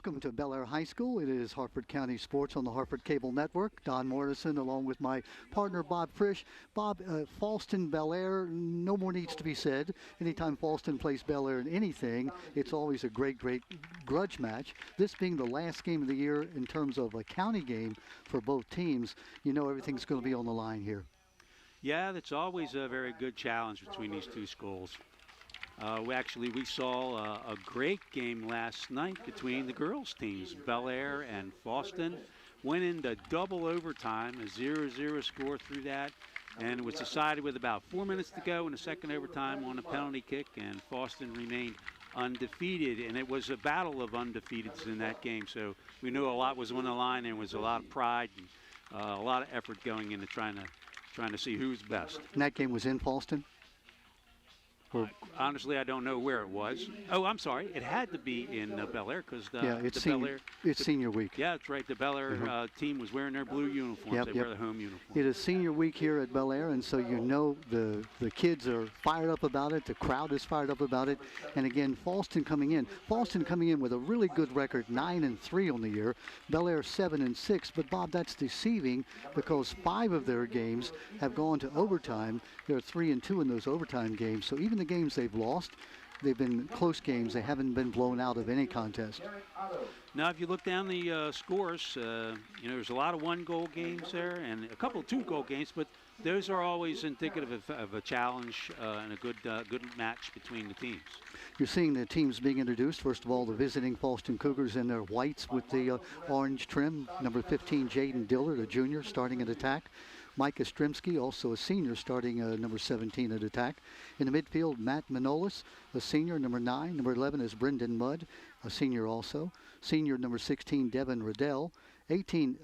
Welcome to Bel Air High School. It is Harford County Sports on the Harford Cable Network. Don Morrison along with my partner Bob Frisch. Bob, Fallston, Bel Air, no more needs to be said. Anytime Fallston plays Bel Air in anything, it's always a great grudge match. This being the last game of the year in terms of a county game for both teams, you know everything's going to be on the line here. Yeah, that's always a very good challenge between these two schools. We saw a great game last night between the girls' teams. Bel Air and Fallston went into double overtime, a 0-0 score through that, and it was decided with about 4 minutes to go in the second overtime on a penalty kick, and Fallston remained undefeated, and it was a battle of undefeateds in that game. So we knew a lot was on the line, and there was a lot of pride and a lot of effort going into trying to see who's best. And that game was in Fallston? Honestly, I don't know where it was. Oh, I'm sorry. It had to be in Bel Air because it's senior week. Yeah, that's right. The Bel Air team was wearing their blue uniforms. They wear the home uniform. It is senior week here at Bel Air, and so you know the kids are fired up about it. The crowd is fired up about it. And again, Fallston coming in with a really good record, 9-3 on the year. Bel Air 7-6. But Bob, that's deceiving because 5 of their games have gone to overtime. They're 3-2 in those overtime games. So even the games they've lost, they've been close games. They haven't been blown out of any contest. Now, if you look down the scores, there's a lot of one-goal games there and a couple of two-goal games, but those are always indicative of a challenge and a good match between the teams. You're seeing the teams being introduced. First of all, the visiting Fallston Cougars in their whites with the orange trim. Number 15, Jaden Dillard, a junior, starting at attack. Mike Ostrimsky, also a senior, starting number 17 at attack. In the midfield, Matt Manolis, a senior, number 9. Number 11 is Brendan Mudd, a senior also. Senior, number 16, Devin Riddell. 18,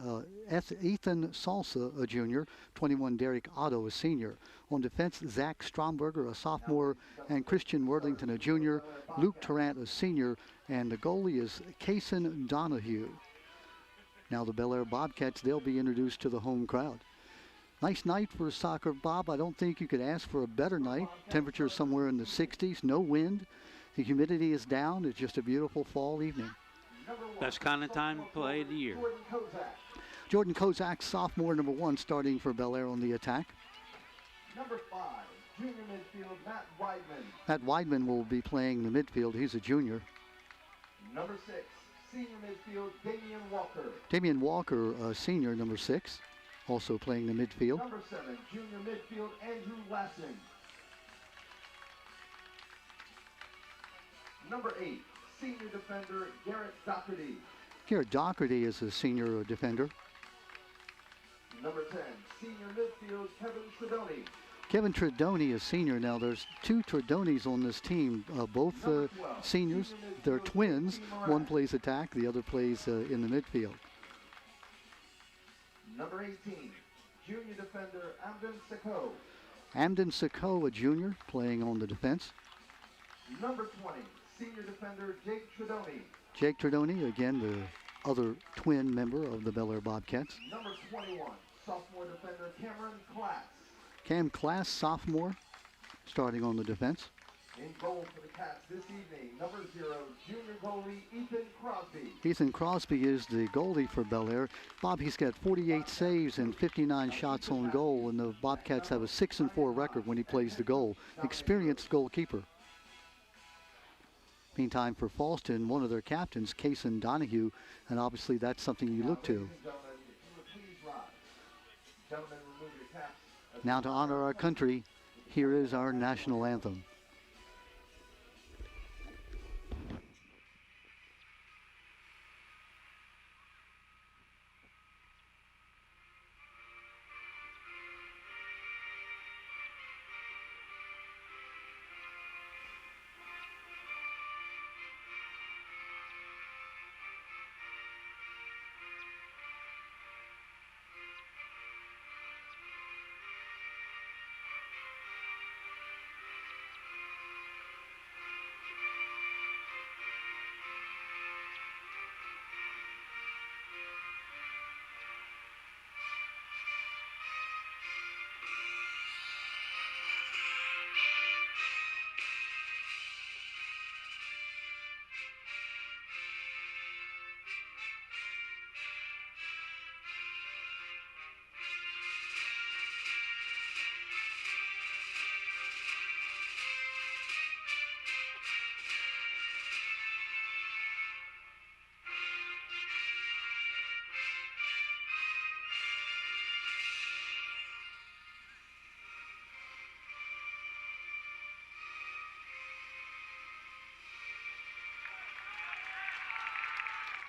Ethan Salsa, a junior. 21, Derek Otto, a senior. On defense, Zach Stromberger, a sophomore, and Christian Worthington, a junior. Luke Tarrant, a senior. And the goalie is Kason Donahue. Now the Bel Air Bobcats, they'll be introduced to the home crowd. Nice night for soccer, Bob. I don't think you could ask for a better night. Temperature somewhere in the 60s, no wind. The humidity is down. It's just a beautiful fall evening. Best kind of time to play of the year. Jordan Kozak, sophomore, number 1, starting for Bel Air on the attack. Number 5, junior midfield, Matt Weidman. Matt Weidman will be playing the midfield. He's a junior. Number 6, senior midfield, Damian Walker. Damian Walker, senior, number 6. Also playing the midfield. Number 7, junior midfield, Andrew Lassing. Number 8, senior defender, Garrett Doherty. Garrett Doherty is a senior defender. Number 10, senior midfield, Kevin Tredoni. Kevin Tredoni is senior. Now there's 2 Tredonis on this team, both 12, seniors. They're twins. One plays attack, the other plays in the midfield. Number 18, junior defender, Amden Seko. Amden Seko, a junior, playing on the defense. Number 20, senior defender, Jake Tredoni. Jake Tredoni, again, the other twin member of the Bel Air Bobcats. Number 21, sophomore defender, Cameron Class. Cam Class, sophomore, starting on the defense. In goal for the Cats this evening, number 0, junior goalie Ethan Crosby. Ethan Crosby is the goalie for Bel Air. Bob, he's got 48 saves and 59 shots on goal, and the Bobcats have a 6-4 record when he plays the goal. Experienced goalkeeper. Meantime, for Fallston, one of their captains, Kason Donahue, and obviously that's something you look to. Now to honor our country, here is our national anthem.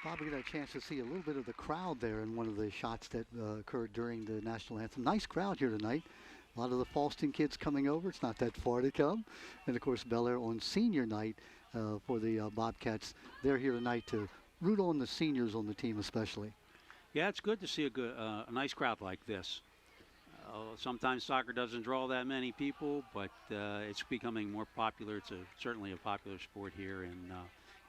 Probably got a chance to see a little bit of the crowd there in one of the shots that occurred during the national anthem. Nice crowd here tonight. A lot of the Fallston kids coming over. It's not that far to come. And of course, Bel Air on senior night for the Bobcats. They're here tonight to root on the seniors on the team especially. Yeah, it's good to see a nice crowd like this. Sometimes soccer doesn't draw that many people, but it's becoming more popular. It's certainly a popular sport here in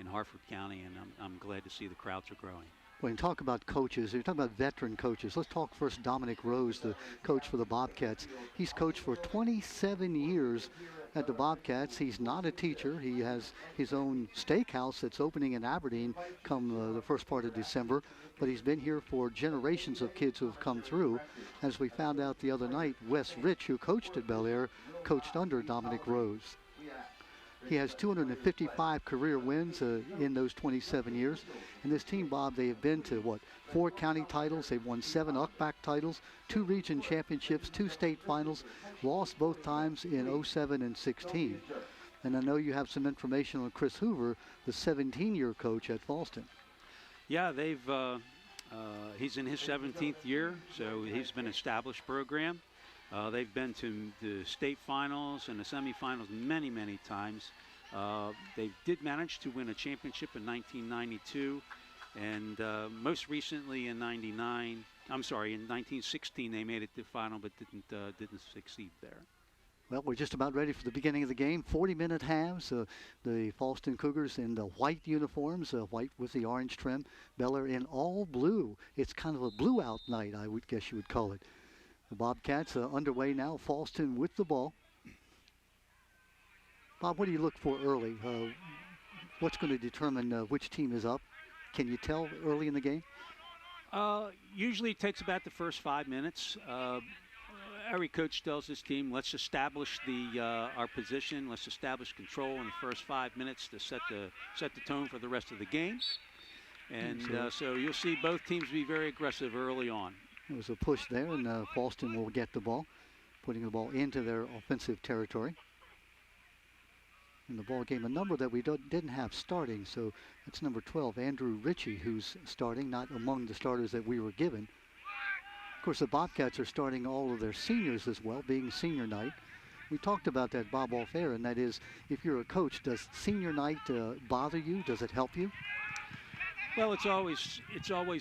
Harford County, and I'm glad to see the crowds are growing. When you talk about coaches, you're talking about veteran coaches. Let's talk first Dominic Rose, the coach for the Bobcats. He's coached for 27 years at the Bobcats. He's not a teacher. He has his own steakhouse that's opening in Aberdeen come the first part of December. But he's been here for generations of kids who have come through. As we found out the other night, Wes Rich, who coached at Bel Air, coached under Dominic Rose. He has 255 career wins in those 27 years. And this team, Bob, they have been to, 4 county titles. They've won 7 UCBAC titles, 2 region championships, 2 state finals, lost both times in 07 and 16. And I know you have some information on Chris Hoover, the 17-year coach at Fallston. Yeah, he's in his 17th year, so he's been an established program. They've been to the state finals and the semifinals many, many times. They did manage to win a championship in 1992, and most recently in 1916 they made it to the final, but didn't succeed there. Well, we're just about ready for the beginning of the game. 40-minute halves. The Fallston Cougars in the white uniforms, white with the orange trim. Bel Air in all blue. It's kind of a blue-out night, I would guess you would call it. The Bobcats underway now. Fallston with the ball. Bob, what do you look for early? What's going to determine which team is up? Can you tell early in the game? Usually it takes about the first 5 minutes. Every coach tells his team, let's establish our position. Let's establish control in the first 5 minutes to set the tone for the rest of the game. And so you'll see both teams be very aggressive early on. There was a push there, and Fallston will get the ball, putting the ball into their offensive territory. In the ball game, a number that we didn't have starting, so that's number 12, Andrew Ritchie, who's starting, not among the starters that we were given. Of course, the Bobcats are starting all of their seniors as well, being senior night. We talked about that, Bob, off air, and that is, if you're a coach, does senior night bother you? Does it help you? Well, it's always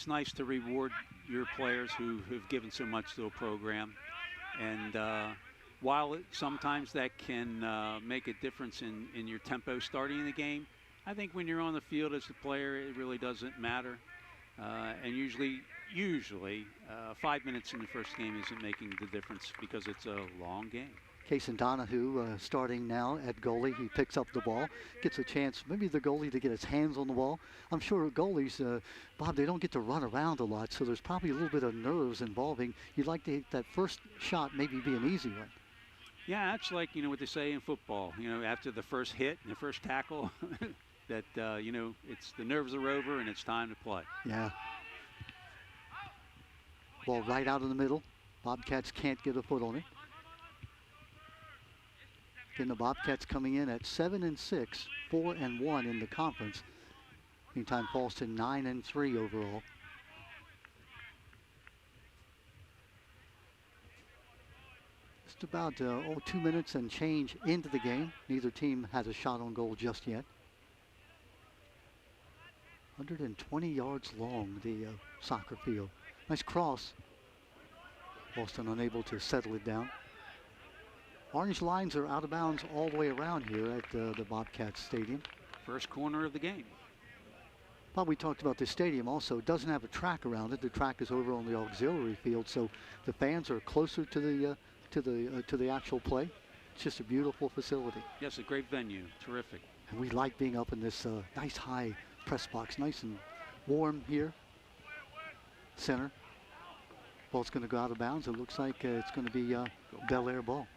nice to reward your players who've given so much to a program, and while sometimes that can make a difference in your tempo starting the game, I think when you're on the field as a player, it really doesn't matter. And usually 5 minutes in the first game isn't making the difference because it's a long game. Cason Donahue starting now at goalie. He picks up the ball, gets a chance, maybe the goalie, to get his hands on the ball. I'm sure goalies, Bob, they don't get to run around a lot, so there's probably a little bit of nerves involving. You'd like to hit that first shot, maybe be an easy one. Yeah, it's like, what they say in football, after the first hit and the first tackle, that, it's the nerves are over and it's time to play. Yeah. Ball right out in the middle. Bobcats can't get a foot on it. Again, the Bobcats coming in at 7-6, 4-1 in the conference. Meantime, Fallston 9-3 overall. Just about 2 minutes and change into the game. Neither team has a shot on goal just yet. 120 yards long, the soccer field. Nice cross. Fallston unable to settle it down. Orange lines are out of bounds all the way around here at the Bobcats Stadium. First corner of the game. Bob, we talked about this stadium also. It doesn't have a track around it. The track is over on the auxiliary field, so the fans are closer to the actual play. It's just a beautiful facility. Yes, a great venue. Terrific. And we like being up in this nice high press box. Nice and warm here. Center. Ball's going to go out of bounds. It looks like it's going to be Bel Air ball.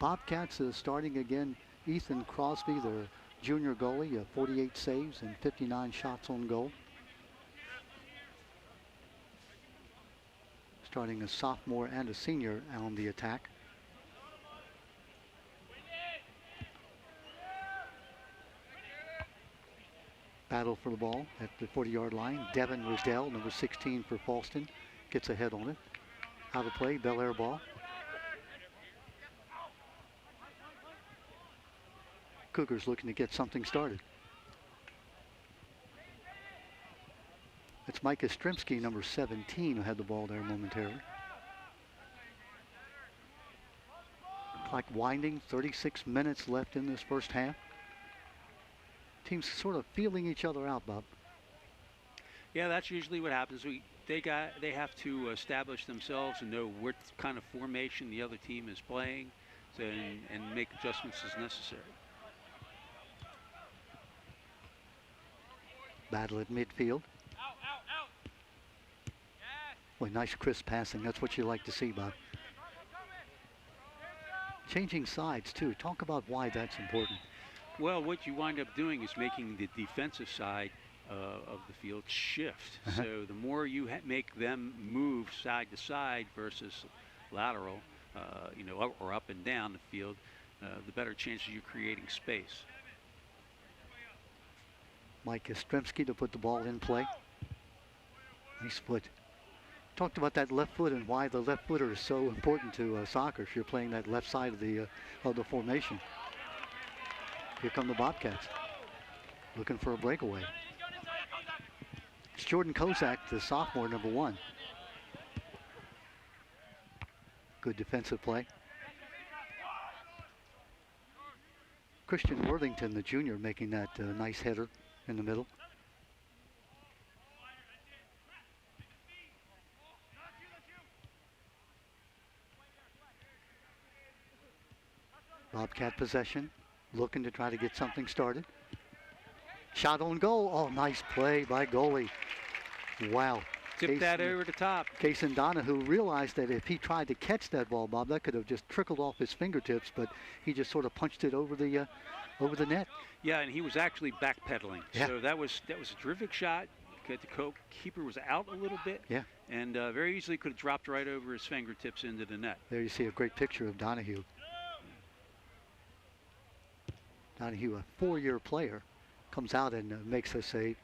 Bobcats starting again. Ethan Crosby, their junior goalie, 48 saves and 59 shots on goal. Starting a sophomore and a senior on the attack. Battle for the ball at the 40-yard line. Devin Riddell, number 16 for Fallston, gets ahead on it. Out of play, Bel Air ball. Cougars looking to get something started. It's Micah Strimsky, number 17, who had the ball there momentarily. Clock winding, 36 minutes left in this first half. Teams sort of feeling each other out, Bob. Yeah, that's usually what happens. They have to establish themselves and know what kind of formation the other team is playing, and make adjustments as necessary. Battle at midfield. Boy, nice crisp passing. That's what you like to see, Bob. Changing sides, too. Talk about why that's important. Well, what you wind up doing is making the defensive side of the field shift. So the more you make them move side to side versus lateral, or up and down the field, the better chances you're creating space. Mike Yastrzemski to put the ball in play. Nice foot. Talked about that left foot and why the left footer is so important to soccer if you're playing that left side of the formation. Here come the Bobcats, looking for a breakaway. It's Jordan Kozak, the sophomore, number 1. Good defensive play. Christian Worthington, the junior, making that nice header in the middle. Bobcat possession, looking to try to get something started. Shot on goal. Oh, nice play by goalie. Wow. Tip that over the top. Kason Donahue realized that if he tried to catch that ball, Bob, that could have just trickled off his fingertips, but he just sort of punched it over the net. Yeah, and he was actually backpedaling. Yeah. So that was a terrific shot. The keeper was out a little bit. Yeah. And very easily could have dropped right over his fingertips into the net. There you see a great picture of Donahue. Donahue, a 4-year player, comes out and makes a save.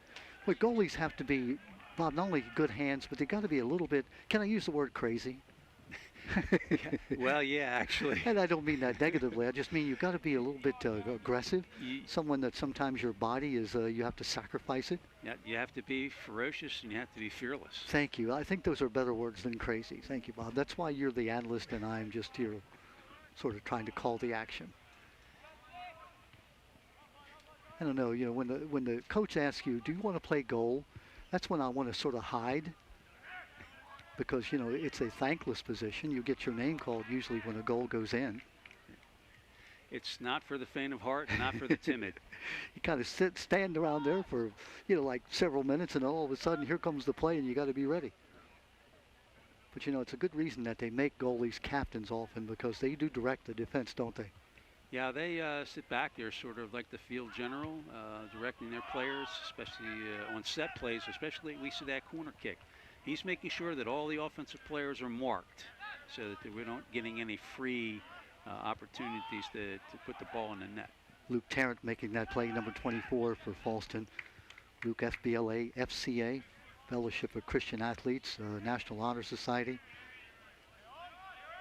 But goalies have to be, Bob, not only good hands, but they got to be a little bit, can I use the word crazy? Well, yeah, actually. And I don't mean that negatively. I just mean you've got to be a little bit aggressive. Someone that sometimes your body is, you have to sacrifice it. Yeah, you have to be ferocious and you have to be fearless. Thank you. I think those are better words than crazy. Thank you, Bob. That's why you're the analyst and I'm just here sort of trying to call the action. I don't know, when the coach asks you, do you want to play goal? That's when I want to sort of hide, because, it's a thankless position. You get your name called usually when a goal goes in. It's not for the faint of heart and not for the timid. You kind of stand around there for, like several minutes, and all of a sudden here comes the play and you got to be ready. But, it's a good reason that they make goalies captains often, because they do direct the defense, don't they? Yeah, they sit back there sort of like the field general, directing their players, especially on set plays, especially we see that corner kick. He's making sure that all the offensive players are marked so that we're not getting any free opportunities to put the ball in the net. Luke Tarrant making that play, number 24 for Fallston. Luke, FBLA, FCA, Fellowship of Christian Athletes, National Honor Society.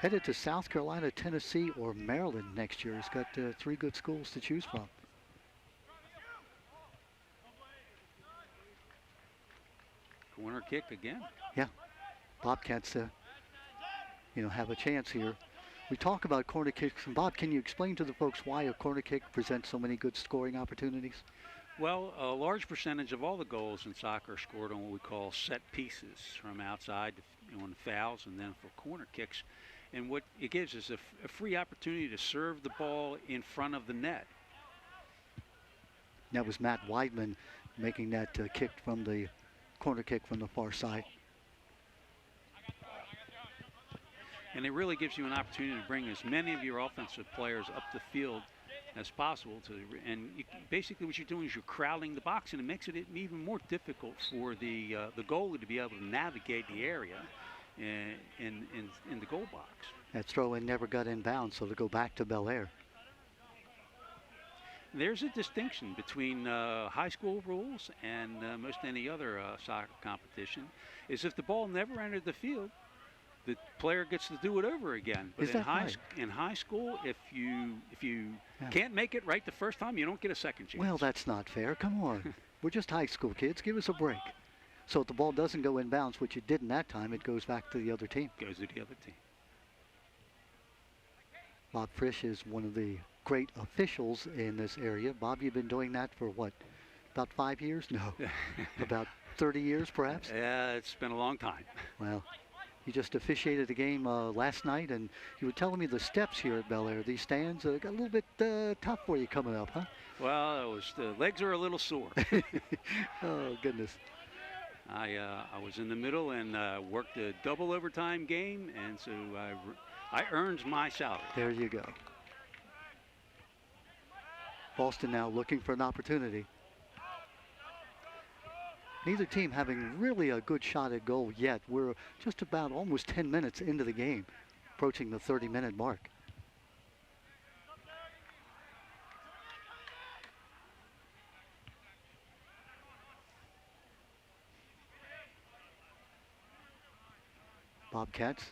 Headed to South Carolina, Tennessee, or Maryland next year. He's got 3 good schools to choose from. Corner kick again. Yeah. Bobcats, have a chance here. We talk about corner kicks. And Bob, can you explain to the folks why a corner kick presents so many good scoring opportunities? Well, a large percentage of all the goals in soccer are scored on what we call set pieces, from outside on fouls and then for corner kicks. And what it gives is a free opportunity to serve the ball in front of the net. That was Matt Weidman making that kick from the corner kick from the far side. And it really gives you an opportunity to bring as many of your offensive players up the field as possible. Basically what you're doing is you're crowding the box, and it makes it even more difficult for the goalie to be able to navigate the area in the goal box. That throw-in never got in bounds, so to go back to Bel Air. There's a distinction between high school rules and most any other soccer competition. Is if the ball never entered the field, the player gets to do it over again. But Is that right? In high school, if you Yeah. can't make it right the first time, you don't get a second chance. Well, that's not fair. Come on. We're just high school kids. Give us a break. So if the ball doesn't go inbounds, which it didn't that time, it goes back to the other team. Goes to the other team. Bob Frisch is one of the great officials in this area. Bob, you've been doing that for what, about 5 years? No, about 30 years perhaps? Yeah, it's been a long time. Well, you just officiated a game last night, and you were telling me the steps here at Bel Air, these stands, got a little bit tough for you coming up, huh? Well, the legs are a little sore. Oh, goodness. I was in the middle and worked a double overtime game, and so I earned my salary. There you go. Fallston now looking for an opportunity. Neither team having really a good shot at goal yet. We're just about almost 10 minutes into the game, approaching the 30-minute mark. Bobcats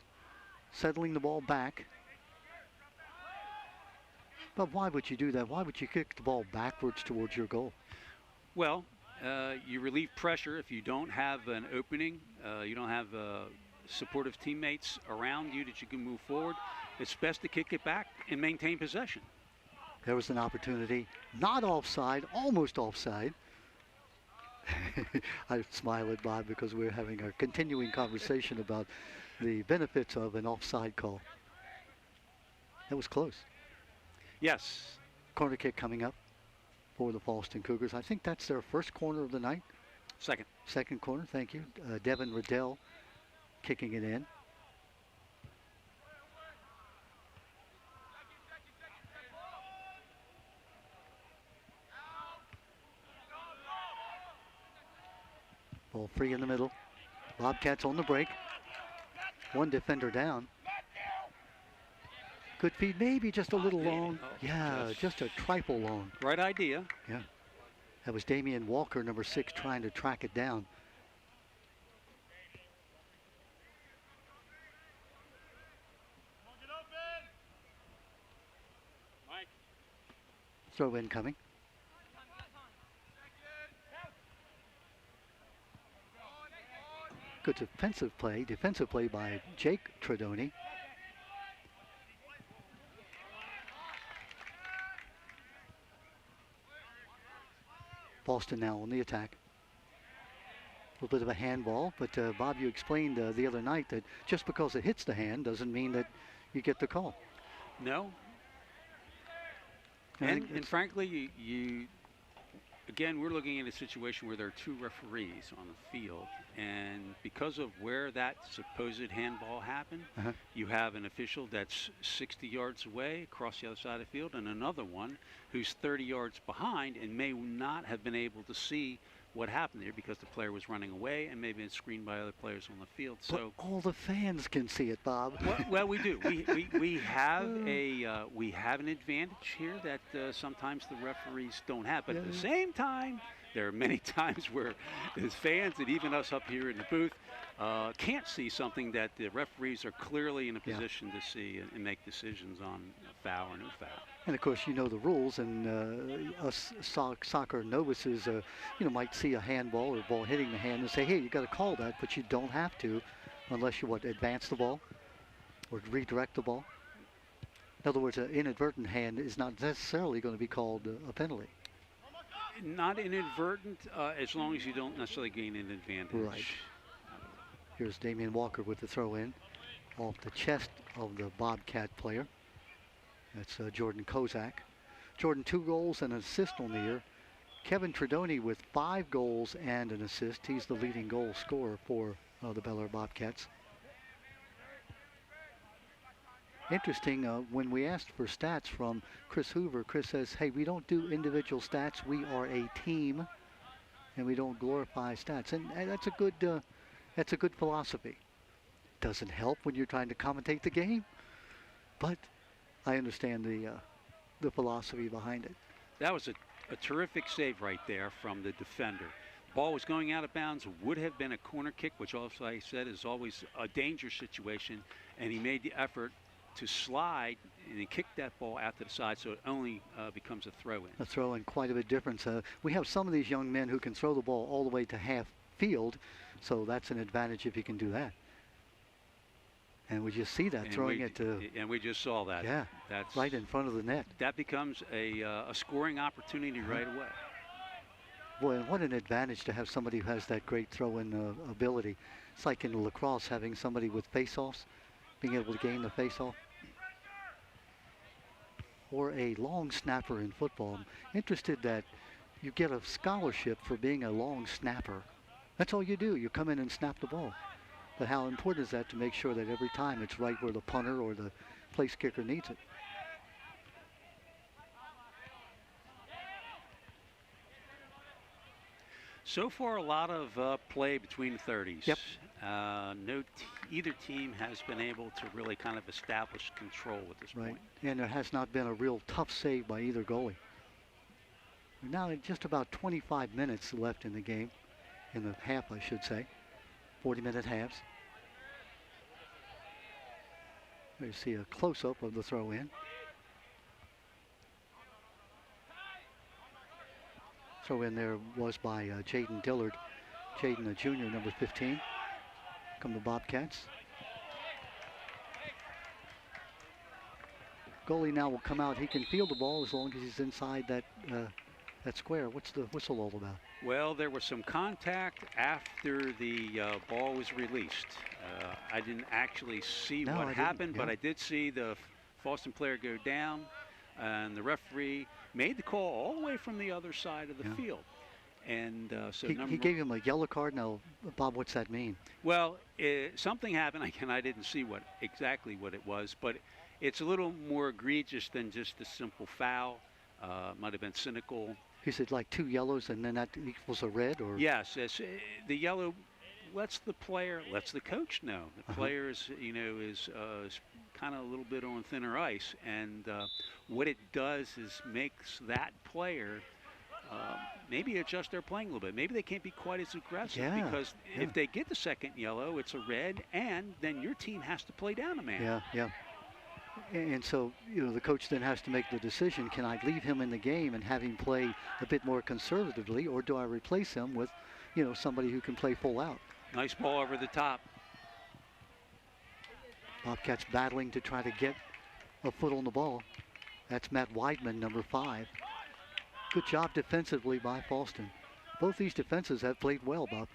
settling the ball back. But why would you do that? Why would you kick the ball backwards towards your goal? Well, you relieve pressure if you don't have an opening. You don't have supportive teammates around you that you can move forward. It's best to kick it back and maintain possession. There was an opportunity, not offside, almost offside. I smile at Bob because we're having a continuing conversation about the benefits of an offside call. That was close. Yes. Corner kick coming up for the Fallston Cougars. I think that's their first corner of the night. Second. Second corner, thank you. Devin Riddell kicking it in. Ball free in the middle. Bobcats on the break. One defender down. Good feed, maybe just a little long. Yeah, just a trifle long. Right idea. Yeah. That was Damian Walker, number 6, trying to track it down. Throw in coming. Good defensive play by Jake Tredoni. Fallston now on the attack. A little bit of a handball, but Bob, you explained the other night that just because it hits the hand doesn't mean that you get the call. No. And frankly, you again, we're looking at a situation where there are 2 referees on the field, and because of where that supposed handball happened, you have an official that's 60 yards away across the other side of the field, and another one who's 30 yards behind and may not have been able to see what happened there because the player was running away and maybe been screened by other players on the field. So but all the fans can see it, Bob. Well, we do. We have an advantage here that sometimes the referees don't have. But at the same time, there are many times where as fans and even us up here in the booth can't see something that the referees are clearly in a position to see and make decisions on foul or no foul. And of course, you know the rules, and us soccer novices, might see a handball or a ball hitting the hand and say, hey, you got to call that, but you don't have to unless you, advance the ball or redirect the ball. In other words, an inadvertent hand is not necessarily going to be called a penalty. Not inadvertent, as long as you don't necessarily gain an advantage. Right. Here's Damian Walker with the throw in off the chest of the Bobcat player. That's Jordan Kozak. Jordan, 2 goals and an assist on the year. Kevin Tredoni with 5 goals and an assist. He's the leading goal scorer for the Bel Air Bobcats. Interesting, when we asked for stats from Chris Hoover, Chris says, hey, we don't do individual stats. We are a team, and we don't glorify stats. And that's a good philosophy. Doesn't help when you're trying to commentate the game, but I understand the philosophy behind it. That was a terrific save right there from the defender. Ball was going out of bounds, would have been a corner kick, which also I said is always a danger situation, and he made the effort to slide and he kicked that ball out to the side, so it only becomes a throw-in. A throw-in, quite a bit difference. We have some of these young men who can throw the ball all the way to half field, so that's an advantage if you can do that. And we just see that, And throwing we, it to... And we just saw that. Yeah, that's right in front of the net. That becomes a scoring opportunity right away. Boy, and what an advantage to have somebody who has that great throw-in ability. It's like in lacrosse, having somebody with face-offs, being able to gain the face-off. Or a long snapper in football. I'm interested that you get a scholarship for being a long snapper. That's all you do. You come in and snap the ball. But how important is that to make sure that every time it's right where the punter or the place kicker needs it? So far, a lot of play between the 30s. Yep. Either team has been able to really kind of establish control at this point. And there has not been a real tough save by either goalie. We're now at just about 25 minutes left in the game, in the half, I should say. 40-minute halves. There you see a close-up of the throw-in. Throw-in there was by Jaden Dillard. Jaden, a junior, number 15. Come the Bobcats. Goalie now will come out. He can field the ball as long as he's inside that square. What's the whistle all about? Well, there was some contact after the ball was released. I didn't actually see what happened, but I did see the Fallston player go down, and the referee made the call all the way from the other side of the field. And so he gave him a yellow card. Now, Bob, what's that mean? Well, something happened. Again, I didn't see exactly what it was, but it's a little more egregious than just a simple foul. Might have been cynical. He said like 2 yellows and then that equals a red, or? Yes, the yellow lets the player, lets the coach know. The player is, is kind of a little bit on thinner ice, and what it does is makes that player maybe adjust their playing a little bit. Maybe they can't be quite as aggressive because if they get the second yellow, it's a red, and then your team has to play down a man. Yeah. And so, the coach then has to make the decision, can I leave him in the game and have him play a bit more conservatively, or do I replace him with, somebody who can play full out? Nice ball over the top. Bobcats battling to try to get a foot on the ball. That's Matt Weidman, number 5. Good job defensively by Fallston. Both these defenses have played well, Bob.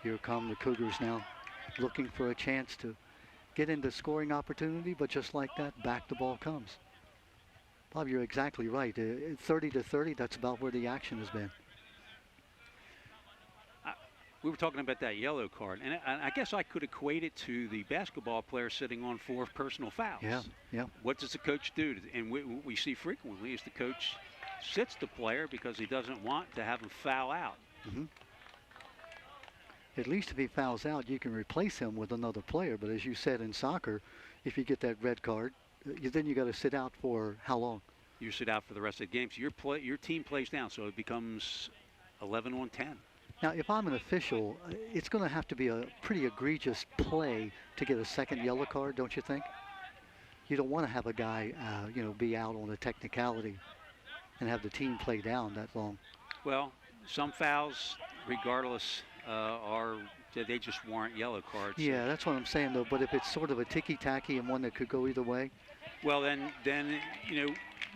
Here come the Cougars now, looking for a chance to get into scoring opportunity, but just like that, back the ball comes. Bob, you're exactly right. 30-30, that's about where the action has been. We were talking about that yellow card, and I guess I could equate it to the basketball player sitting on 4 personal fouls. Yeah. What does the coach do? And we see frequently is the coach sits the player because he doesn't want to have him foul out. At least if he fouls out, you can replace him with another player. But as you said in soccer, if you get that red card, then you got to sit out for how long? You sit out for the rest of the game. So your team plays down, so it becomes 11 on 10. Now, if I'm an official, it's going to have to be a pretty egregious play to get a second yellow card, don't you think? You don't want to have a guy, be out on a technicality and have the team play down that long. Well, some fouls, regardless, they just warrant yellow cards. Yeah, that's what I'm saying, though. But if it's sort of a ticky-tacky and one that could go either way. Well, then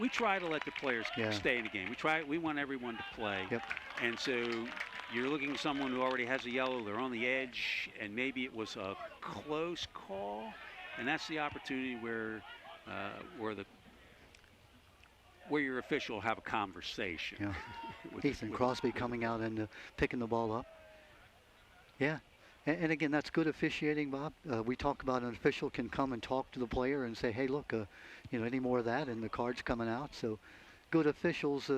we try to let the players stay in the game. We want everyone to play. Yep. And so you're looking at someone who already has a yellow, they're on the edge, and maybe it was a close call, and that's the opportunity where your official will have a conversation. Yeah. Ethan Crosby coming out and picking the ball up. Yeah. And again, that's good officiating, Bob. We talk about an official can come and talk to the player and say, hey, look, any more of that, and the card's coming out. So good officials,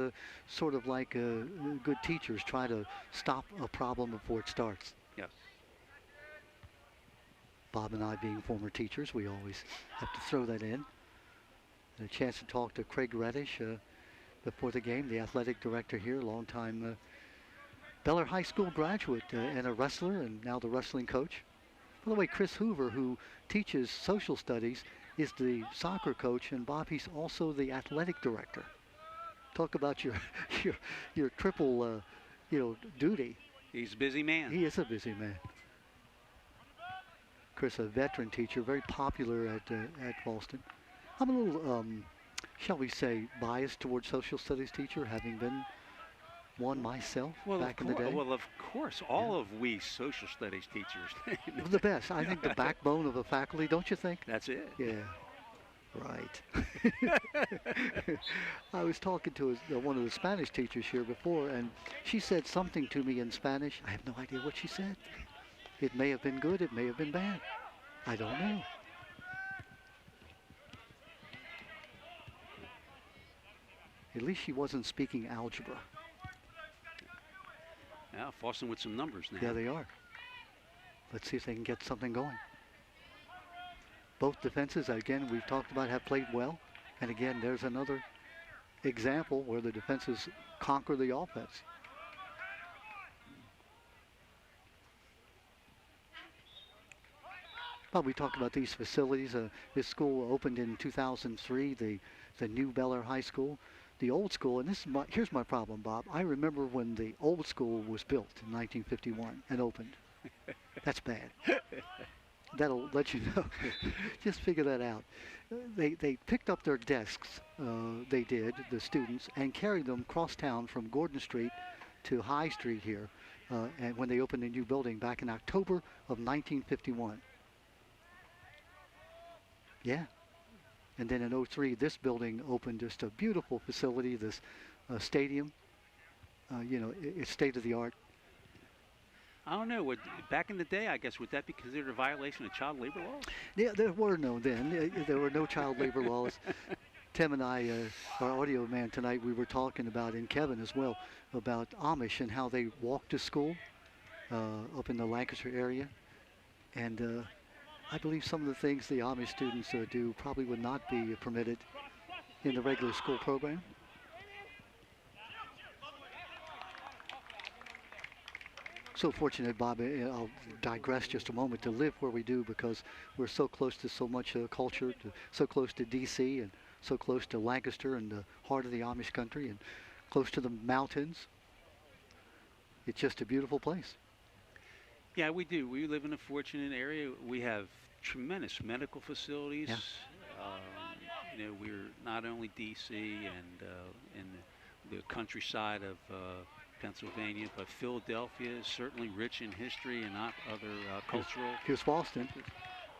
sort of like good teachers, try to stop a problem before it starts. Yes. Bob and I being former teachers, we always have to throw that in. And a chance to talk to Craig Reddish before the game, the athletic director here, longtime Bel Air High School graduate and a wrestler, and now the wrestling coach. By the way, Chris Hoover, who teaches social studies, is the soccer coach, and Bob, he's also the athletic director. Talk about your your triple, duty. He's a busy man. He is a busy man. Chris, a veteran teacher, very popular at Fallston. I'm a little, shall we say, biased towards social studies teacher, having been one myself back in the day. Well, of course, all of we social studies teachers. The best. I think the backbone of a faculty, don't you think? That's it. Yeah. Right. I was talking to one of the Spanish teachers here before, and she said something to me in Spanish. I have no idea what she said. It may have been good, it may have been bad. I don't know. At least she wasn't speaking algebra. Now, Fallston with some numbers now. Yeah, they are. Let's see if they can get something going. Both defenses, again, we've talked about, have played well. And again, there's another example where the defenses conquer the offense. Well, we talked about these facilities. This school opened in 2003, the new Bel Air High School. The old school, and here's my problem, Bob. I remember when the old school was built in 1951 and opened. That's bad. That'll let you know. Just figure that out. They picked up their desks, they did, the students, and carried them cross town from Gordon Street to High Street here, and when they opened a new building back in October of 1951. Yeah. And then in 03, this building opened, just a beautiful facility, this stadium. It's state of the art. I don't know. Back in the day, I guess, would that be considered a violation of child labor laws? Yeah, there were no then. There were no child labor laws. Tim and I, our audio man tonight, we were talking about, and Kevin as well, about Amish and how they walk to school up in the Lancaster area. And I believe some of the things the Amish students do probably would not be permitted in the regular school program. So fortunate, Bob, I'll digress just a moment, to live where we do, because we're so close to so much culture, so close to D.C. and so close to Lancaster and the heart of the Amish country and close to the mountains. It's just a beautiful place. Yeah, we do. We live in a fortunate area. We have tremendous medical facilities. Yeah. We're not only D.C. and in the countryside of Pennsylvania, but Philadelphia is certainly rich in history and not other cultural. Here's Fallston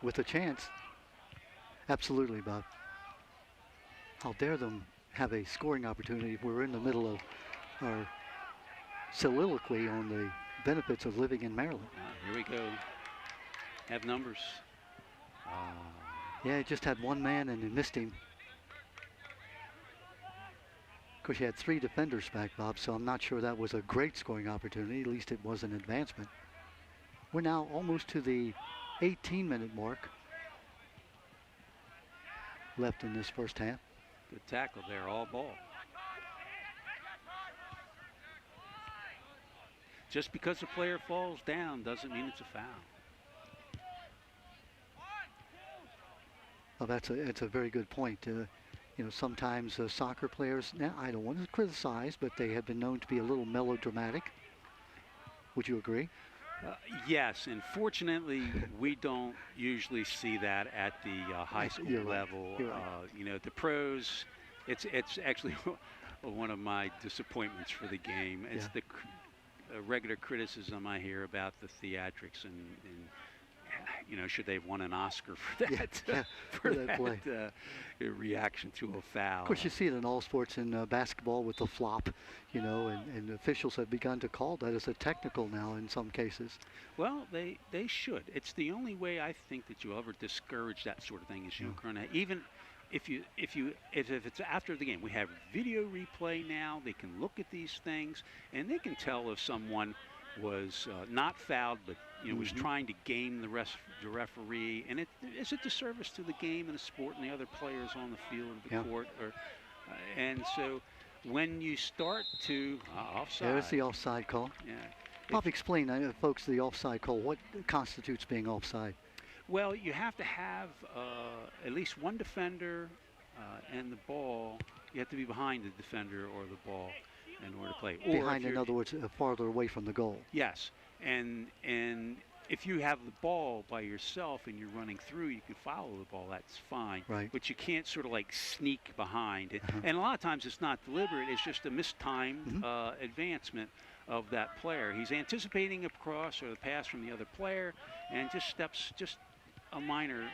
with a chance. Absolutely, Bob. How dare them have a scoring opportunity. We're in the middle of our soliloquy on the benefits of living in Maryland. Here we go. Have numbers. Yeah, it just had one man and he missed him. Of course, you had 3 defenders back, Bob, so I'm not sure that was a great scoring opportunity. At least it was an advancement. We're now almost to the 18-minute mark left in this first half. Good tackle there, all ball. Just because a player falls down doesn't mean it's a foul. Well, that's a very good point. Sometimes soccer players, now I don't want to criticize, but they have been known to be a little melodramatic. Would you agree? Yes, and fortunately, we don't usually see that at the high school level. Right. The pros, it's actually one of my disappointments for the game. It's the regular criticism I hear about the theatrics and should they have won an Oscar for that? For that play. Reaction to a foul. Of course, you see it in all sports. In basketball with the flop, and officials have begun to call that as a technical now in some cases. Well, they should. It's the only way I think that you ever discourage that sort of thing is even if it's after the game. We have video replay now. They can look at these things and they can tell if someone was not fouled but was trying to game the referee, and it's a disservice to the game and the sport and the other players on the field of the court. And so when you start to offside. There's the offside call. Yeah. Bob, explain, folks, the offside call. What constitutes being offside? Well, you have to have at least one defender and the ball. You have to be behind the defender or the ball in order to play. Behind, in other words, farther away from the goal. Yes, and if you have the ball by yourself and you're running through, you can follow the ball. That's fine. Right. But you can't sort of like sneak behind it. And a lot of times it's not deliberate. It's just a mistimed advancement of that player. He's anticipating a cross or the pass from the other player, and just steps just a minor,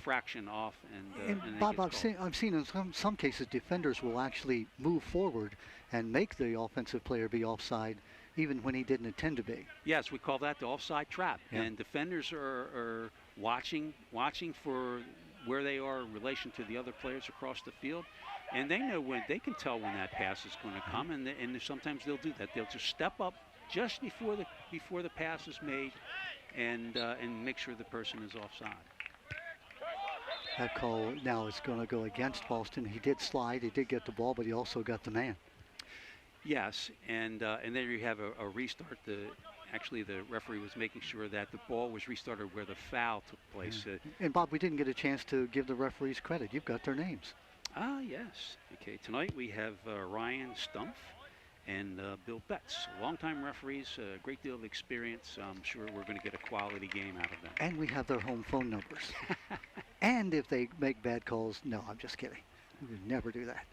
fraction off, and Bob, I've seen in some cases defenders will actually move forward and make the offensive player be offside, even when he didn't intend to be. Yes, we call that the offside trap, Yeah. and defenders are watching for where they are in relation to the other players across the field, and they know they can tell when that pass is going to come, and sometimes they'll do that. They'll just step up just before the pass is made, and make sure the person is offside. That call now is going to go against Fallston. He did slide, he did get the ball, but he also got the man. Yes, and there you have a restart. Actually, the referee was making sure that the ball was restarted where the foul took place. And Bob, we didn't get a chance to give the referees credit. You've got their names. Yes. Okay, tonight we have Ryan Stumpf and Bill Betts, longtime referees, a great deal of experience. I'm sure we're going to get a quality game out of them. And we have their home phone numbers. And if they make bad calls, no, I'm just kidding. We would never do that.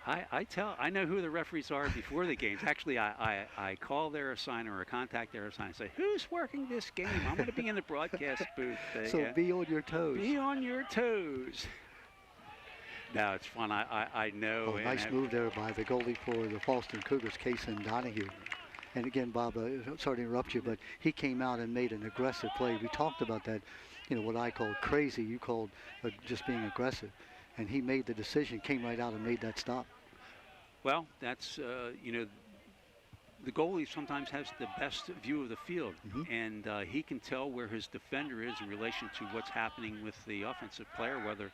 I know who the referees are before the games. Actually, I call their assigner or contact their assigner and say, who's working this game? I'm going to be in the broadcast booth. So be on your toes. Be on your toes. No, it's fun. I know. Oh, nice move there by the goalie for the Fallston Cougars, Kason Donahue. And again, Bob, sorry to interrupt you, but he came out and made an aggressive play. We talked about that, what I called crazy. You called just being aggressive. And he made the decision, came right out and made that stop. Well, that's, the goalie sometimes has the best view of the field, and he can tell where his defender is in relation to what's happening with the offensive player, whether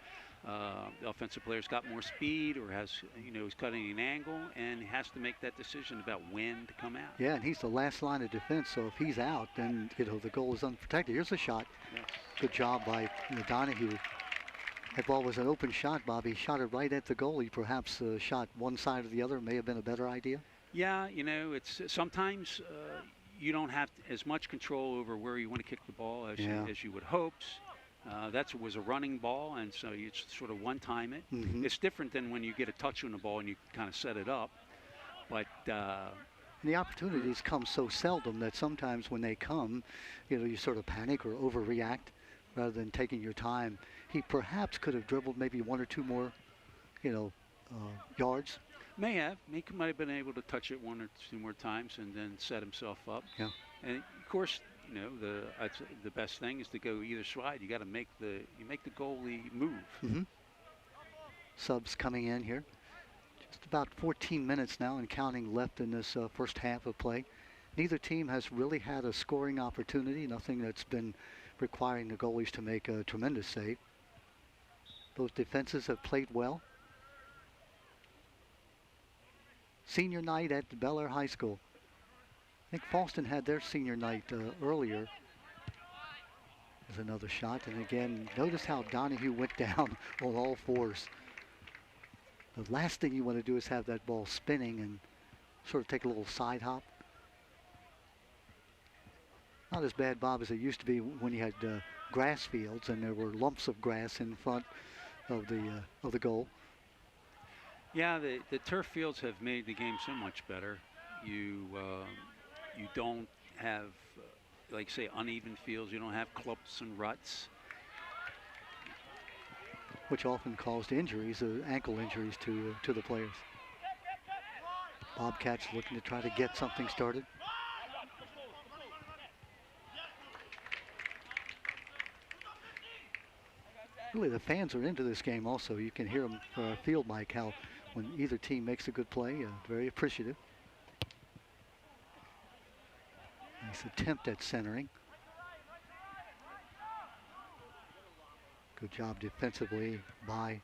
the offensive player's got more speed or he's cutting an angle, and he has to make that decision about when to come out. Yeah, and he's the last line of defense, so if he's out, then the goal is unprotected. Here's a shot. Yes. Good job by Donahue. That ball was an open shot, Bobby. He shot it right at the goalie. Perhaps shot one side or the other may have been a better idea. Yeah, it's sometimes you don't have as much control over where you want to kick the ball as you would hope. That was a running ball, and so you sort of one-time it. It's different than when you get a touch on the ball and you kind of set it up. But and the opportunities come so seldom that sometimes when they come, you sort of panic or overreact rather than taking your time. He perhaps could have dribbled maybe one or two more, yards. May have. He might have been able to touch it one or two more times and then set himself up. Yeah. And of course, the best thing is to go either side. You got to make the goalie move. Subs coming in here. Just about 14 minutes now and counting left in this first half of play. Neither team has really had a scoring opportunity. Nothing that's been requiring the goalies to make a tremendous save. Both defenses have played well. Senior night at Bel Air High School. I think Fallston had their senior night earlier. There's another shot, and again, notice how Donahue went down on all fours. The last thing you want to do is have that ball spinning and sort of take a little side hop. Not as bad, Bob, as it used to be when you had grass fields and there were lumps of grass in front of the goal. Yeah, the turf fields have made the game so much better. You don't have, like say, uneven fields. You don't have clumps and ruts, which often caused injuries, ankle injuries to the players. Bobcats looking to try to get something started. Really, the fans are into this game also. You can hear them field mic how when either team makes a good play, very appreciative. And Nice attempt at centering. Good job defensively by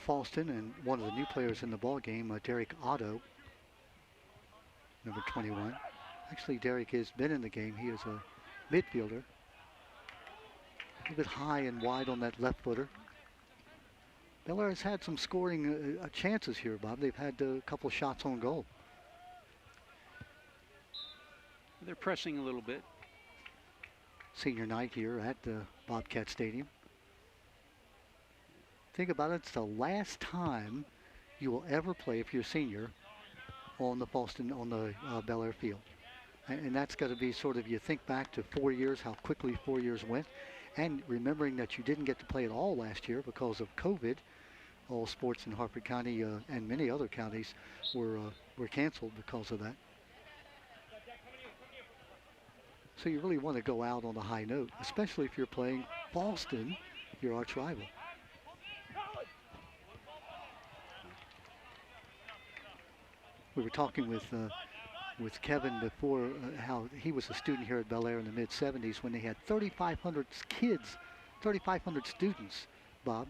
Fallston, and one of the new players in the ball game, Derek Otto, number 21. Actually, Derek has been in the game. He is a midfielder. A little bit high and wide on that left footer. Bel Air has had some scoring chances here, Bob. They've had a couple of shots on goal. They're pressing a little bit. Senior night here at the Bobcat Stadium. Think about it, it's the last time you will ever play, if you're a senior, on the Bel Air field. And that's got to be sort of, you think back to 4 years, how quickly 4 years went, and remembering that you didn't get to play at all last year because of COVID. All sports in Harford County and many other counties were canceled because of that. So you really want to go out on a high note, especially if you're playing Fallston, your arch rival. We were talking with Kevin before how he was a student here at Bel Air in the mid-'70s when they had 3,500 kids, 3,500 students, Bob,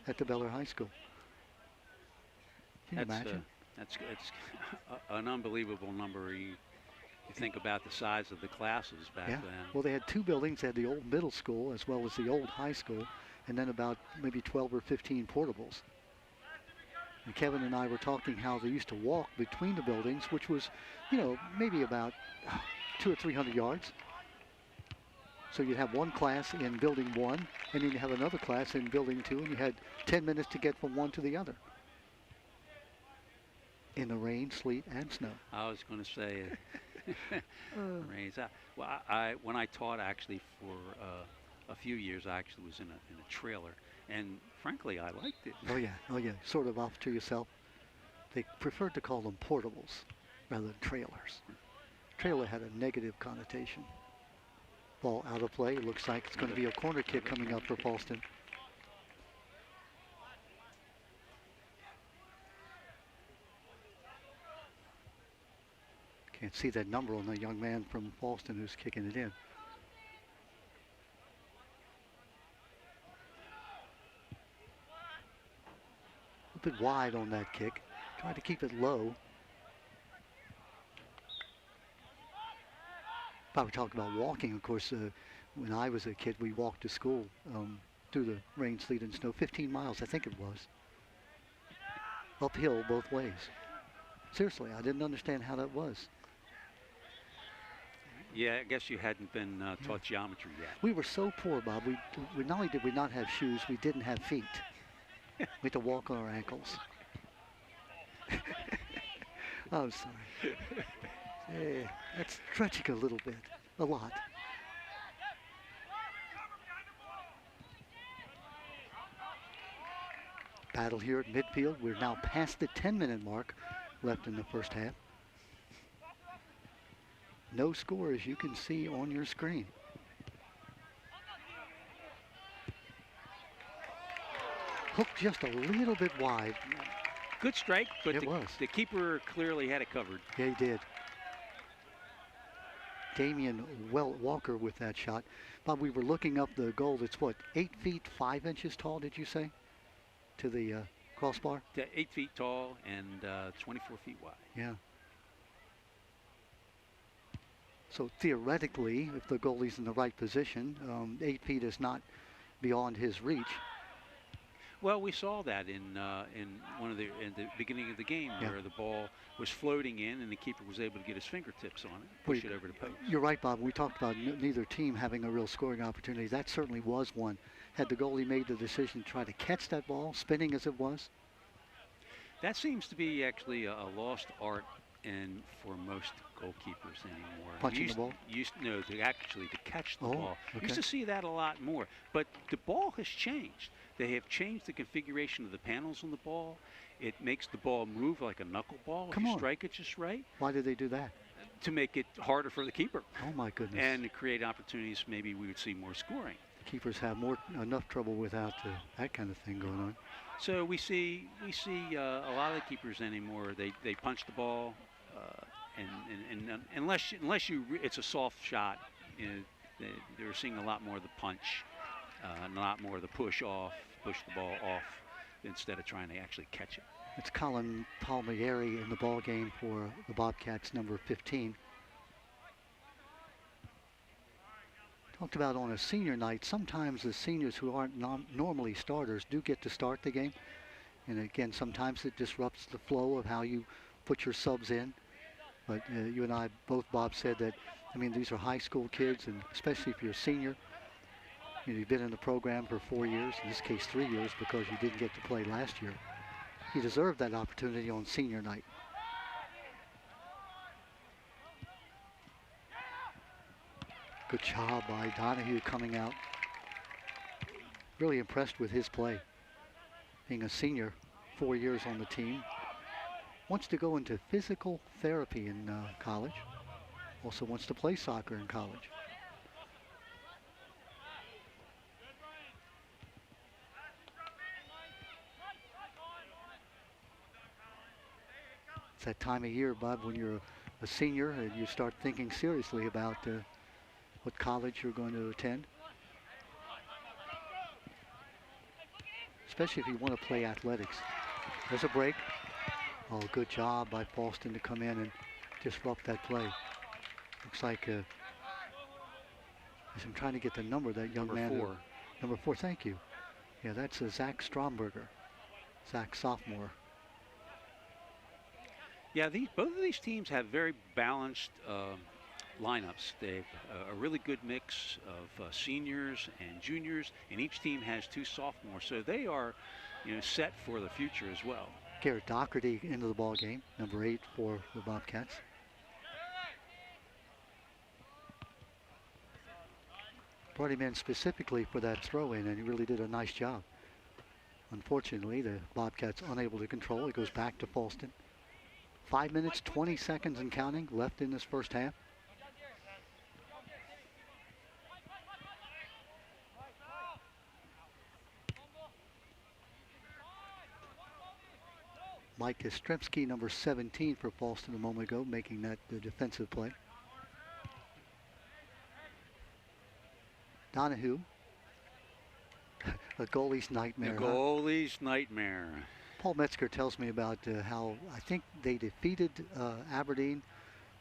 at the Bel Air High School. Can you imagine? That's an unbelievable number. You think about the size of the classes back then. Well, they had two buildings. They had the old middle school as well as the old high school, and then about maybe 12 or 15 portables. And Kevin and I were talking how they used to walk between the buildings, which was, maybe about 200 or 300 yards. So you'd have one class in building 1, and then you have another class in building 2, and you had 10 minutes to get from one to the other. In the rain, sleet, and snow. I was going to say, rain. Well, when I taught actually for a few years, I actually was in a trailer, and frankly, I liked it. Oh yeah, sort of off to yourself. They preferred to call them portables rather than trailers. Trailer had a negative connotation. Ball out of play. It looks like it's going to be a corner kick coming up for Fallston. Can't see that number on the young man from Fallston who's kicking it in. A bit wide on that kick. Tried to keep it low. Probably talk about walking. Of course, when I was a kid, we walked to school through the rain, sleet, and snow. 15 miles, I think it was. Uphill both ways. Seriously, I didn't understand how that was. Yeah, I guess you hadn't been taught geometry yet. We were so poor, Bob. We not only did we not have shoes, we didn't have feet. We had to walk on our ankles. I'm sorry. Hey, that's stretching a little bit, a lot. Battle here at midfield. We're now past the 10-minute mark left in the first half. No score, as you can see on your screen. Hooked just a little bit wide. Good strike, but it was. The keeper clearly had it covered. Yeah, he did. Damian Walker with that shot. Bob, we were looking up the goal. It's what, 8 feet 5 inches tall, did you say? To the crossbar? 8 feet tall and 24 feet wide. Yeah. So theoretically, if the goalie's in the right position, 8 feet is not beyond his reach. Well, we saw that in the beginning of the game where the ball was floating in and the keeper was able to get his fingertips on it, push it over the post. You're right, Bob. We talked about neither team having a real scoring opportunity. That certainly was one. Had the goalie made the decision to try to catch that ball, spinning as it was? That seems to be actually a lost art for most goalkeepers anymore. Punching the ball? To catch the ball. Okay. Used to see that a lot more. But the ball has changed. They have changed the configuration of the panels on the ball. It makes the ball move like a knuckleball if you strike it just right. Why did they do that? To make it harder for the keeper. Oh my goodness. And to create opportunities, maybe we would see more scoring. Keepers have enough trouble without that kind of thing going on. So we see a lot of the keepers anymore. They punch the ball, and unless it's a soft shot, you know, they're seeing a lot more of the punch, and a lot more of the push the ball off, instead of trying to actually catch it. It's Colin Palmieri in the ball game for the Bobcats, number 15. Talked about on a senior night, sometimes the seniors who aren't normally starters do get to start the game. And again, sometimes it disrupts the flow of how you put your subs in. But you and I both, Bob, said that, I mean, these are high school kids, and especially if you're a senior, you know, you've been in the program for 4 years, in this case 3 years, because you didn't get to play last year. You deserve that opportunity on senior night. Good job by Donahue coming out. Really impressed with his play. Being a senior, 4 years on the team. Wants to go into physical therapy in college. Also wants to play soccer in college. It's that time of year, Bob, when you're a senior and you start thinking seriously about what college you're going to attend. Especially if you want to play athletics. There's a break. Oh, good job by Fallston to come in and disrupt that play. Looks like, as I'm trying to get the number, that young man. Number 4. Number 4, thank you. Yeah, that's Zach Stromberger. Zach, sophomore. Yeah, both of these teams have very balanced lineups. They have a really good mix of seniors and juniors, and each team has 2 sophomores, so they are, you know, set for the future as well. Garrett Doherty into the ball game, number 8 for the Bobcats. Brought him in specifically for that throw-in, and he really did a nice job. Unfortunately, the Bobcats unable to control. It goes back to Fallston. 5 minutes, 20 seconds and counting left in this first half. Mike Ostremski, number 17 for Fallston a moment ago, making that the defensive play. Donahue, a goalie's nightmare. A goalie's nightmare. Paul Metzger tells me about how I think they defeated Aberdeen,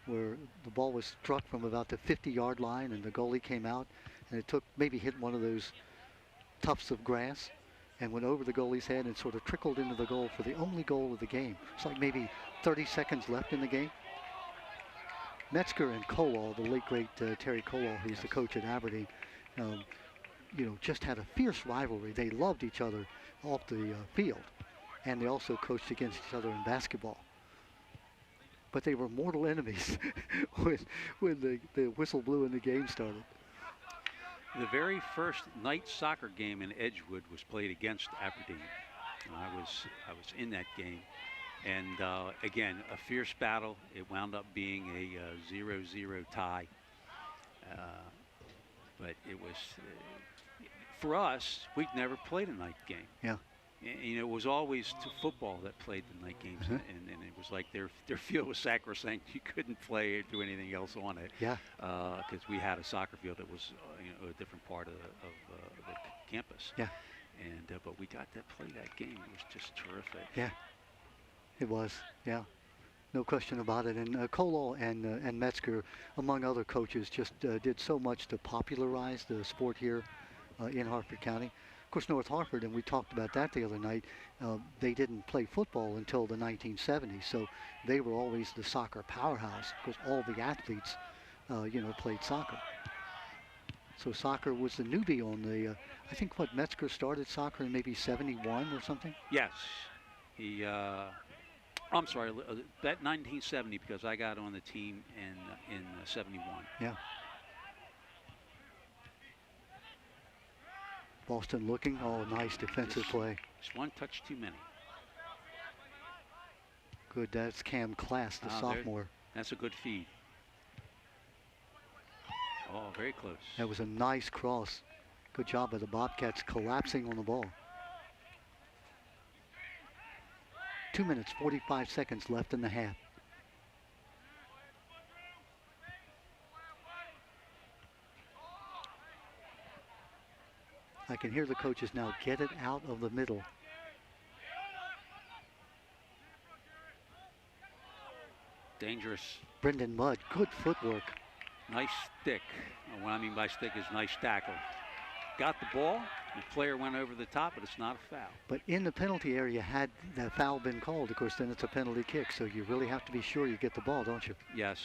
where the ball was struck from about the 50-yard line and the goalie came out, and it maybe hit one of those tufts of grass and went over the goalie's head and sort of trickled into the goal for the only goal of the game. It's like maybe 30 seconds left in the game. Metzger and Colall, the late great Terry Colall, who's the coach at Aberdeen, you know, just had a fierce rivalry. They loved each other off the field, and they also coached against each other in basketball. But they were mortal enemies when the whistle blew and the game started. The very first night soccer game in Edgewood was played against Aberdeen. I was in that game, and again, a fierce battle. It wound up being a 0-0 tie, but it was for us. We'd never played a night game. Yeah. You know, it was always football that played the night games, and it was like their field was sacrosanct. You couldn't play or do anything else on it. Yeah. Because we had a soccer field that was, you know, a different part of the campus. Yeah. And but we got to play that game. It was just terrific. Yeah. It was. Yeah. No question about it. And Colall and Metzger, among other coaches, just did so much to popularize the sport here in Harford County. Of course, North Harford, and we talked about that the other night, they didn't play football until the 1970s, so they were always the soccer powerhouse because all the athletes, you know, played soccer. So soccer was the newbie on the, I think what, Metzger started soccer in maybe 71 or something? Yes. He, I'm sorry, that 1970 because I got on the team in 71. Yeah. Fallston looking, oh, nice defensive play. Just one touch too many. Good, that's Cam Class, the sophomore. That's a good feed. Oh, very close. That was a nice cross. Good job by the Bobcats collapsing on the ball. 2 minutes, 45 seconds left in the half. I can hear the coaches now, get it out of the middle. Dangerous. Brendan Mudd, good footwork. Nice stick. What I mean by stick is nice tackle. Got the ball. The player went over the top, but it's not a foul. But in the penalty area, had that foul been called, of course, then it's a penalty kick. So you really have to be sure you get the ball, don't you? Yes.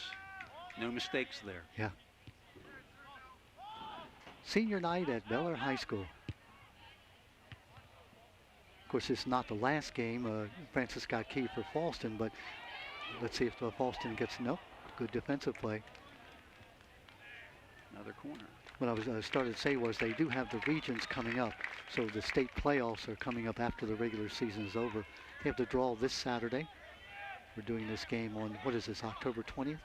No mistakes there. Yeah. Senior night at Bel Air High School. Of course, it's not the last game. Francis got key for Fallston, but let's see if Fallston gets, nope, good defensive play. Another corner. What I was started to say was they do have the regions coming up. So the state playoffs are coming up after the regular season is over. They have the draw this Saturday. We're doing this game on, what is this, October 20th?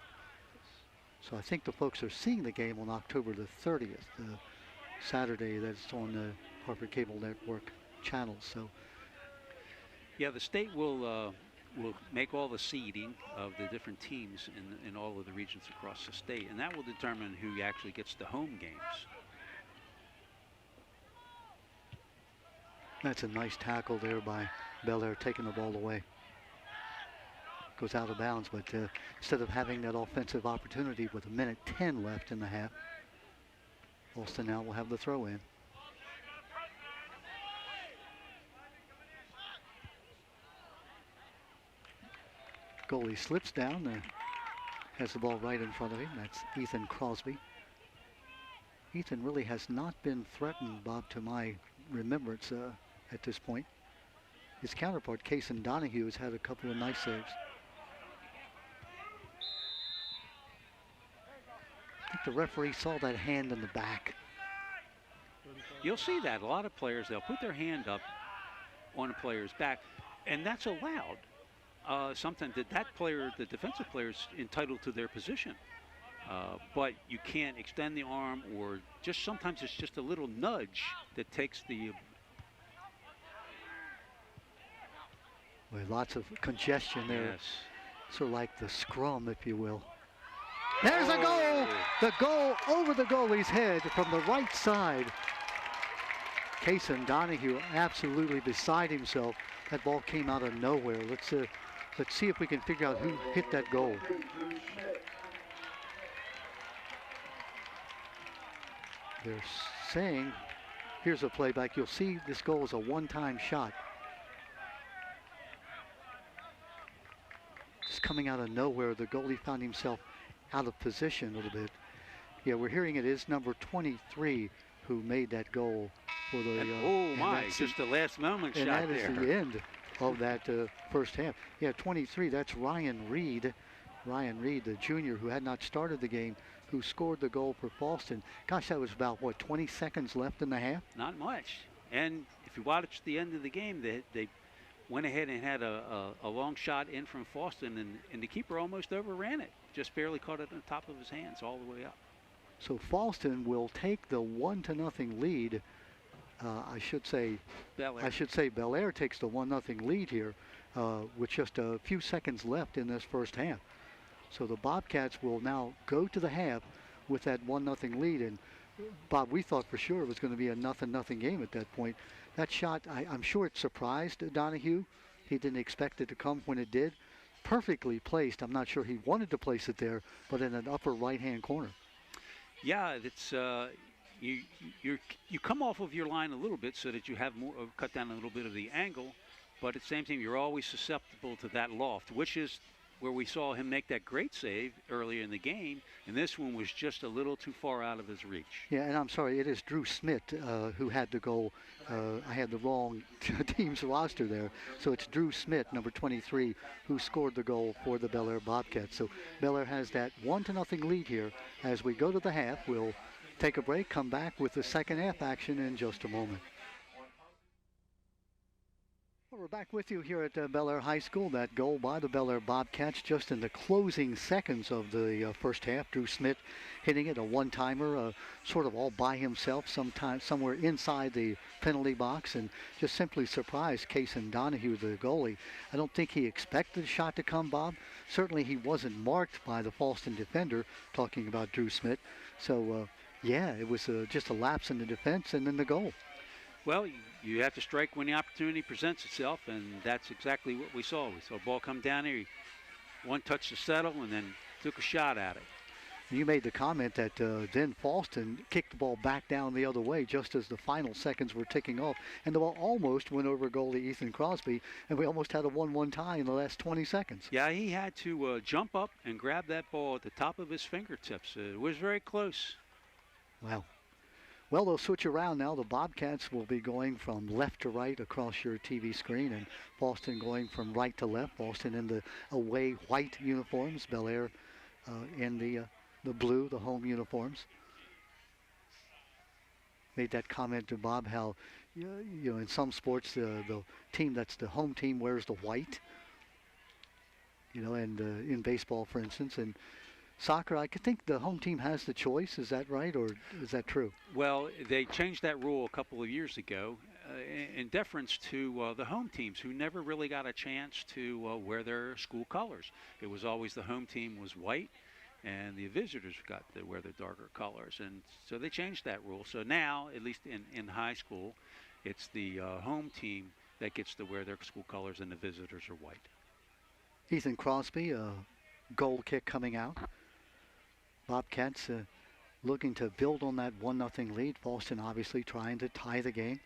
So I think the folks are seeing the game on October the 30th, Saturday that's on the Harvard Cable Network channels. So yeah, the state will make all the seeding of the different teams in all of the regions across the state, and that will determine who actually gets the home games. That's a nice tackle there by Bel Air, taking the ball away. Goes out of bounds, but instead of having that offensive opportunity with 1:10 left in the half, Fallston now will have the throw in. Goalie slips down, has the ball right in front of him. That's Ethan Crosby. Ethan really has not been threatened, Bob, to my remembrance at this point. His counterpart, Kason Donahue, has had a couple of nice saves. I think the referee saw that hand in the back. You'll see that. A lot of players, they'll put their hand up on a player's back, and that's allowed. Sometimes that player, the defensive player, is entitled to their position. But you can't extend the arm, or just sometimes it's just a little nudge that takes the... Well, lots of congestion there. Yes. Sort of like the scrum, if you will. There's a goal! The goal over the goalie's head from the right side. Kason Donahue absolutely beside himself. That ball came out of nowhere. Let's see if we can figure out who hit that goal. They're saying, here's a playback. You'll see this goal is a one-time shot. Just coming out of nowhere, the goalie found himself out of position a little bit. Yeah, we're hearing it is number 23 who made that goal for the. Oh my! Just the last moment shot there. And that is the end of that first half. Yeah, 23. That's Ryan Reed. Ryan Reed, the junior who had not started the game, who scored the goal for Fallston. Gosh, that was about what, 20 seconds left in the half? Not much. And if you watch the end of the game, they went ahead and had a long shot in from Fallston, and the keeper almost overran it. Just barely caught it on the top of his hands all the way up. So Fallston will take the 1-0 lead. I should say Bel Air takes the 1-0 lead here with just a few seconds left in this first half. So the Bobcats will now go to the half with that 1-0 lead. And Bob, we thought for sure it was going to be a 0-0 game at that point. That shot, I'm sure it surprised Donahue. He didn't expect it to come when it did. Perfectly placed. I'm not sure he wanted to place it there, but in an upper right-hand corner. Yeah, it's you come off of your line a little bit so that you have more, cut down a little bit of the angle, but at the same time you're always susceptible to that loft, which is where we saw him make that great save earlier in the game, and this one was just a little too far out of his reach. Yeah, and I'm sorry, it is Drew Smith who had the goal. I had the wrong team's roster there. So it's Drew Smith, number 23, who scored the goal for the Bel Air Bobcats. So Bel Air has that 1-0 lead here. As we go to the half, we'll take a break, come back with the second half action in just a moment. Well, we're back with you here at Bel Air High School. That goal by the Bel Air Bobcats just in the closing seconds of the first half. Drew Smith hitting it, a one-timer, sort of all by himself, somewhere inside the penalty box, and just simply surprised Kason Donahue, the goalie. I don't think he expected the shot to come, Bob. Certainly he wasn't marked by the Fallston defender, talking about Drew Smith. So, yeah, it was just a lapse in the defense and then the goal. Well, you have to strike when the opportunity presents itself, and that's exactly what we saw. We saw a ball come down here, one touch to settle, and then took a shot at it. You made the comment that then Fallston kicked the ball back down the other way just as the final seconds were ticking off, and the ball almost went over goalie Ethan Crosby, and we almost had a 1-1 tie in the last 20 seconds. Yeah, he had to jump up and grab that ball at the top of his fingertips. It was very close. Wow. Well, they'll switch around now. The Bobcats will be going from left to right across your TV screen, and Fallston going from right to left. Fallston in the away white uniforms, Bel Air in the blue, the home uniforms. Made that comment to Bob how, you know, in some sports the team that's the home team wears the white. You know, and in baseball, for instance, and soccer, I could think the home team has the choice. Is that right, or is that true? Well, they changed that rule a couple of years ago in deference to the home teams who never really got a chance to wear their school colors. It was always the home team was white, and the visitors got to wear the darker colors. And so they changed that rule. So now, at least in high school, it's the home team that gets to wear their school colors, and the visitors are white. Ethan Crosby, a goal kick coming out. Bobcats looking to build on that 1-0 lead. Fallston obviously trying to tie the game.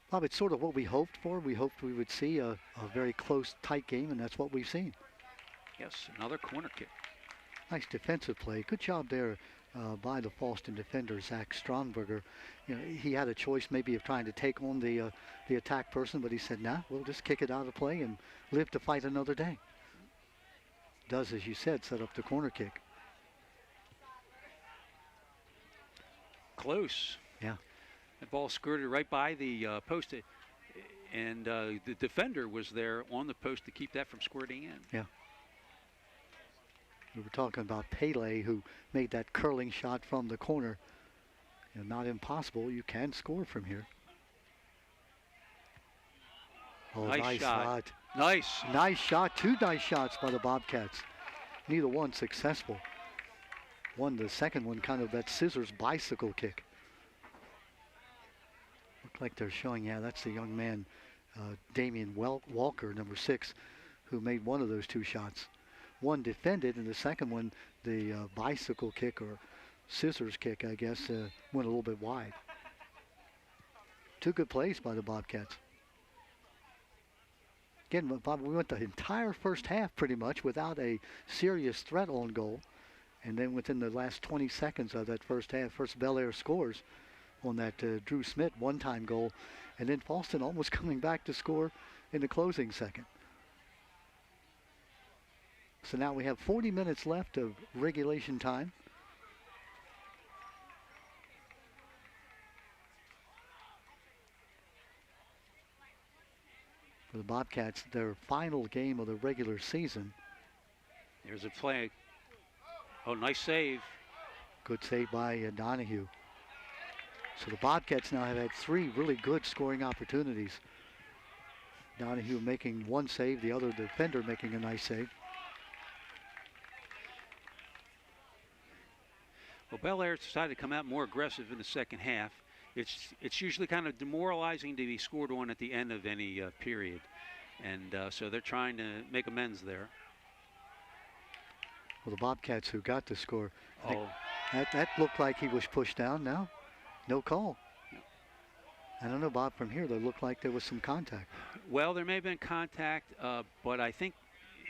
Bob, it's sort of what we hoped for. We hoped we would see a very close, tight game, and that's what we've seen. Yes, another corner kick. Nice defensive play. Good job there by the Fallston defender, Zach Stromberger. You know, he had a choice maybe of trying to take on the attack person, but he said, nah, we'll just kick it out of play and live to fight another day. Does, as you said, set up the corner kick. Close. Yeah. The ball skirted right by the post, and the defender was there on the post to keep that from squirting in. Yeah. We were talking about Pele, who made that curling shot from the corner. You know, not impossible. You can score from here. Oh, nice shot. Nice. Nice shot. Two nice shots by the Bobcats. Neither one successful. The second one, kind of that scissors bicycle kick. Look like they're showing, yeah, that's the young man, Damian Walker, number 6, who made one of those two shots. One defended, and the second one, the bicycle kick or scissors kick, I guess, went a little bit wide. Two good plays by the Bobcats. Again, Bob, we went the entire first half pretty much without a serious threat on goal. And then within the last 20 seconds of that first half, first Bel Air scores on that Drew Smith one-time goal. And then Fallston almost coming back to score in the closing second. So now we have 40 minutes left of regulation time. For the Bobcats, their final game of the regular season. There's a play. Oh, nice save. Good save by Donahue. So the Bobcats now have had 3 really good scoring opportunities. Donahue making one save, the other defender making a nice save. Well, Bel Air decided to come out more aggressive in the second half. It's usually kind of demoralizing to be scored on at the end of any period. And so they're trying to make amends there. Well, the Bobcats who got the score, that looked like he was pushed down now. No call. I don't know, Bob, from here, they looked like there was some contact. Well, there may have been contact, but I think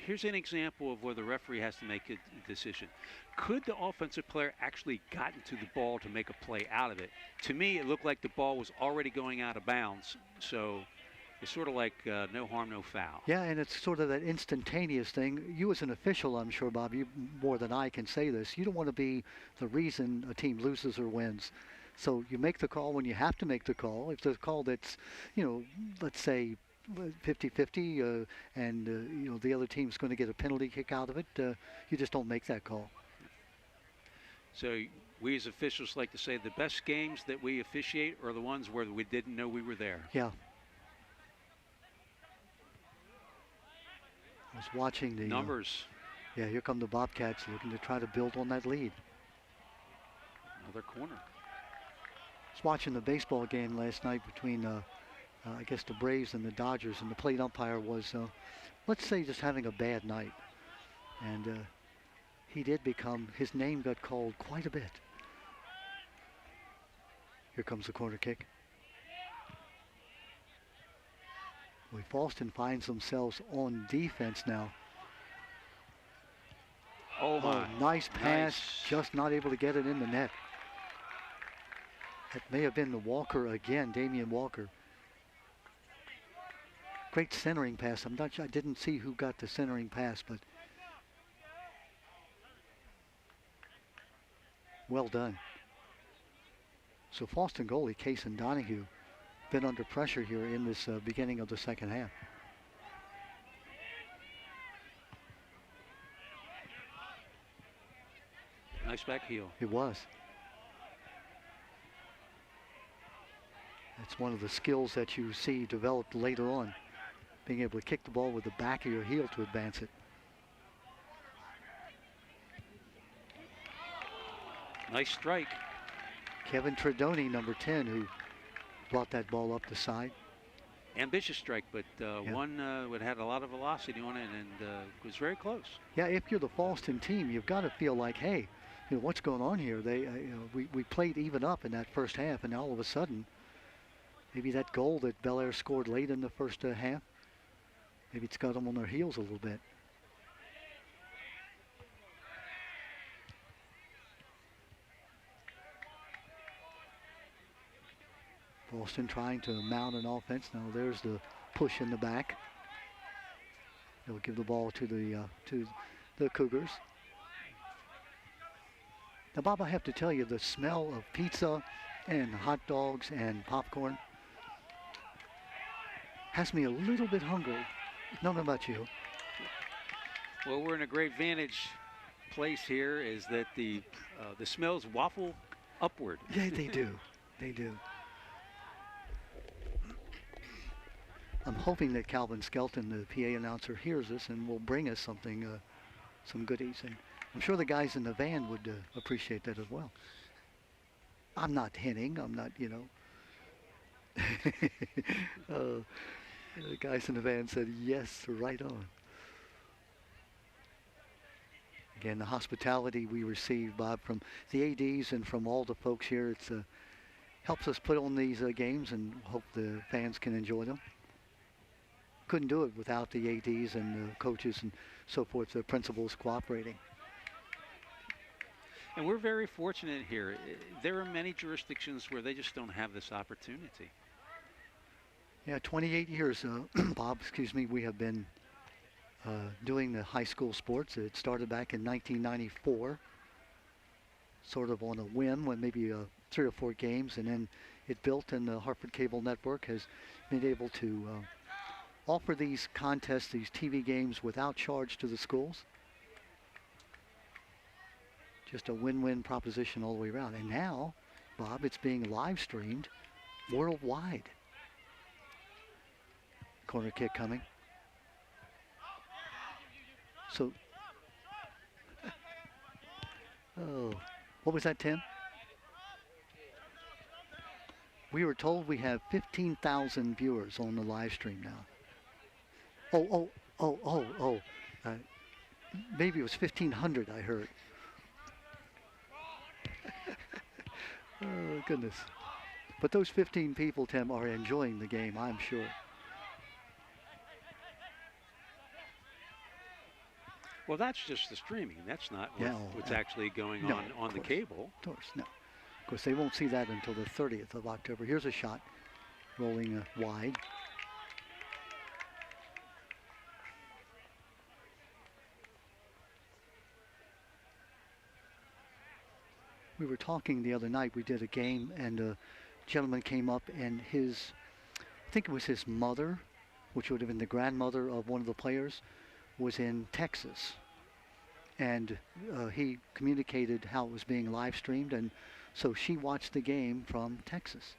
here's an example of where the referee has to make a decision. Could the offensive player actually gotten to the ball to make a play out of it? To me, it looked like the ball was already going out of bounds. So it's sort of like no harm, no foul. Yeah, and it's sort of that instantaneous thing. You as an official, I'm sure, Bob, you more than I can say this. You don't want to be the reason a team loses or wins. So you make the call when you have to make the call. If there's a call that's, you know, let's say 50-50 and, you know, the other team's going to get a penalty kick out of it, you just don't make that call. So we as officials like to say the best games that we officiate are the ones where we didn't know we were there. Yeah. I was watching the numbers. Yeah, here come the Bobcats looking to try to build on that lead. Another corner. was watching the baseball game last night between, I guess, the Braves and the Dodgers, and the plate umpire was, let's say, just having a bad night. And he did become, his name got called quite a bit. Here comes the corner kick. Boy, Fallston finds themselves on defense now. Oh, my. Nice pass, Nice. just not able to get it in the net. That may have been the Walker again, Damian Walker. Great centering pass. I'm not sure, I didn't see who got the centering pass, but well done. So Fallston goalie Kason Donahue been under pressure here in this beginning of the second half. Nice back heel. It was. That's one of the skills that you see developed later on, being able to kick the ball with the back of your heel to advance it. Nice strike. Kevin Tredoni, number 10, who brought that ball up the side. Ambitious strike, but one that had a lot of velocity on it and was very close. Yeah, if you're the Fallston team, you've got to feel like, hey, what's going on here? They, we played even up in that first half, and all of a sudden, maybe that goal that Bel Air scored late in the first half, maybe it's got them on their heels a little bit. Fallston trying to mount an offense. Now there's the push in the back. They'll give the ball to the Cougars. Now, Bob, I have to tell you, the smell of pizza and hot dogs and popcorn has me a little bit hungry. Don't know about you. Well, we're in a great vantage place here, is that the smells waffle upward. Yeah, they do. They do. I'm hoping that Calvin Skelton, the PA announcer, hears us and will bring us something, some goodies. And I'm sure the guys in the van would appreciate that as well. I'm not hinting. I'm not, the guys in the van said, yes, right on. Again, the hospitality we receive, Bob, from the ADs and from all the folks here, it's helps us put on these games and hope the fans can enjoy them. Couldn't do it without the ADs and the coaches and so forth, the principals cooperating. And we're very fortunate here. There are many jurisdictions where they just don't have this opportunity. Yeah, 28 years, Bob, we have been doing the high school sports. It started back in 1994, sort of on a whim, when maybe 3 or 4 games, and then it built, and the Hartford Cable Network has been able to offer these contests, these TV games, without charge to the schools. Just a win-win proposition all the way around. And now, Bob, it's being live streamed worldwide. Corner kick coming. So, oh, what was that, Tim? We were told we have 15,000 viewers on the live stream now. Maybe it was 1,500, I heard. Oh, goodness. But those 15 people, Tim, are enjoying the game, I'm sure. Well, that's just the streaming. That's not what's actually going on the cable. Of course, no. Of course, they won't see that until the 30th of October. Here's a shot, rolling wide. We were talking the other night. We did a game, and a gentleman came up, and I think it was his mother, which would have been the grandmother of one of the players, was in Texas. And he communicated how it was being live streamed, and so she watched the game from Texas,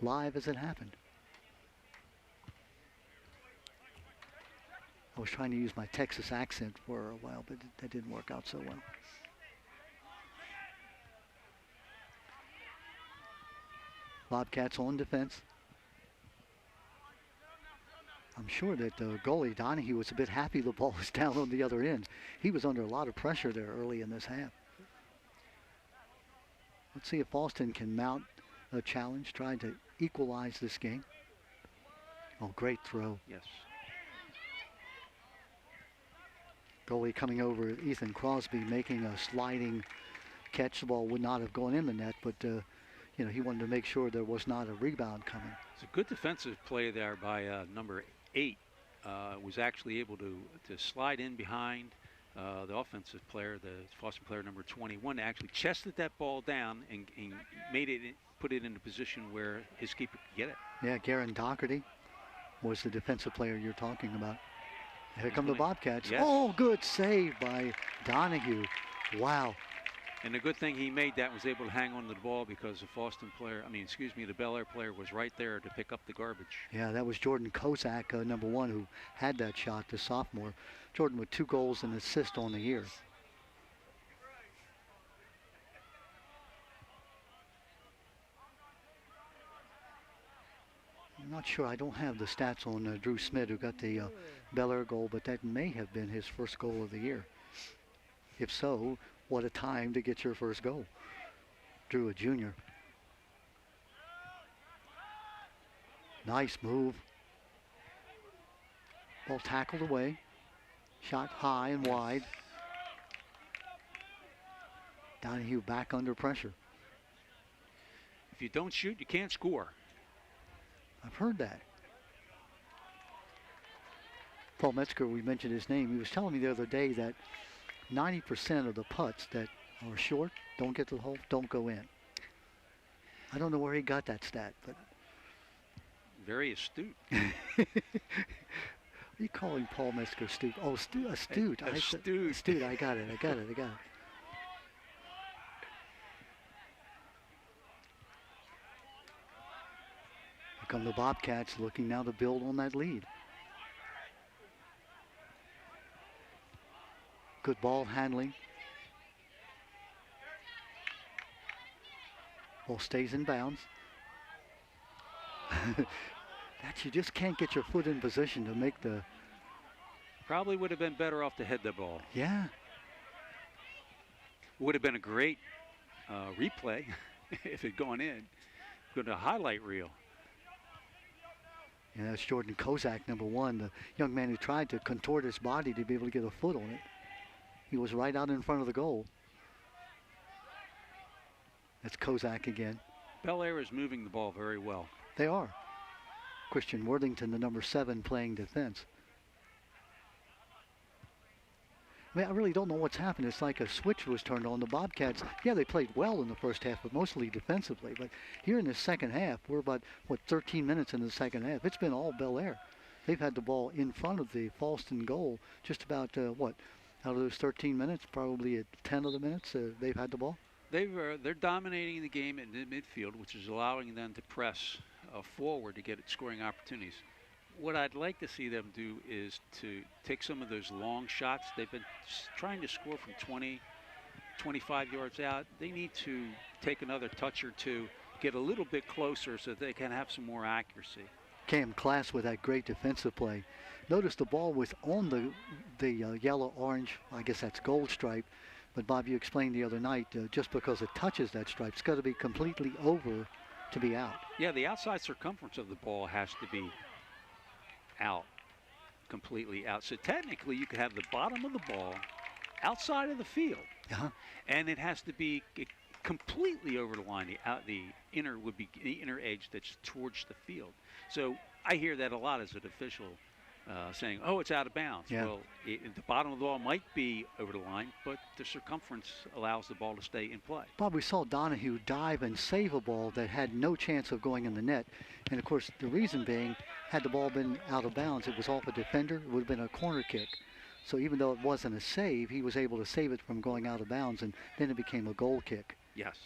live as it happened. I was trying to use my Texas accent for a while, but that didn't work out so well. Bobcats on defense. I'm sure that the goalie, Donahue, was a bit happy the ball was down on the other end. He was under a lot of pressure there early in this half. Let's see if Fallston can mount a challenge, trying to equalize this game. Oh, great throw. Yes. Goalie coming over, Ethan Crosby making a sliding catch. The ball would not have gone in the net, but you know, he wanted to make sure there was not a rebound coming. It's a good defensive play there by number 8. Was actually able to slide in behind the offensive player, the Fallston player number 21, actually chested that ball down and made it, put it in a position where his keeper could get it. Yeah, Garen Doherty was the defensive player you're talking about. Here come the Bobcats. Yes. Oh, good save by Donahue. Wow. And the good thing he made that was able to hang on to the ball because the the Bel Air player was right there to pick up the garbage. Yeah, that was Jordan Kozak, number 1, who had that shot, the sophomore. Jordan with 2 goals and assist on the year. I'm not sure. I don't have the stats on Drew Smith, who got the Bel Air goal, but that may have been his first goal of the year. If so, what a time to get your first goal. Drew, a junior. Nice move. Ball tackled away. Shot high and wide. Donahue back under pressure. If you don't shoot, you can't score. I've heard that. Paul Metzger, we mentioned his name. He was telling me the other day that 90% of the putts that are short, don't get to the hole, don't go in. I don't know where he got that stat, but... Very astute. Are you calling Paul Metzger astute? Oh, astute. Astute. Astute. I got it. Here come the Bobcats, looking now to build on that lead. Good ball handling. Ball stays in bounds. That you just can't get your foot in position to make the... Probably would have been better off to head the ball. Yeah. Would have been a great replay if it had gone in. Go to a highlight reel. Yeah, that's Jordan Kozak, number 1, the young man who tried to contort his body to be able to get a foot on it. He was right out in front of the goal. That's Kozak again. Bel Air is moving the ball very well. They are. Christian Worthington, the number 7, playing defense. I mean, I really don't know what's happened. It's like a switch was turned on. The Bobcats, yeah, they played well in the first half, but mostly defensively. But here in the second half, we're about, 13 minutes into the second half. It's been all Bel Air. They've had the ball in front of the Fallston goal just about, out of those 13 minutes, probably at 10 of the minutes, they've had the ball. They're dominating the game in the midfield, which is allowing them to press forward to get scoring opportunities. What I'd like to see them do is to take some of those long shots. They've been trying to score from 20, 25 yards out. They need to take another touch or two, get a little bit closer so they can have some more accuracy. Cam Class with that great defensive play. Notice the ball was on the yellow-orange, I guess that's gold stripe. But Bob, you explained the other night, just because it touches that stripe, it's got to be completely over to be out. Yeah, the outside circumference of the ball has to be out, completely out. So technically you could have the bottom of the ball outside of the field, and it has to be completely over the line. The inner would be the inner edge that's towards the field. So I hear that a lot as an official saying, oh, it's out of bounds. Yeah. Well, the bottom of the ball might be over the line, but the circumference allows the ball to stay in play. Bob, we saw Donahue dive and save a ball that had no chance of going in the net. And, of course, the reason being, had the ball been out of bounds, it was off a defender, it would have been a corner kick. So even though it wasn't a save, he was able to save it from going out of bounds, and then it became a goal kick. Yes.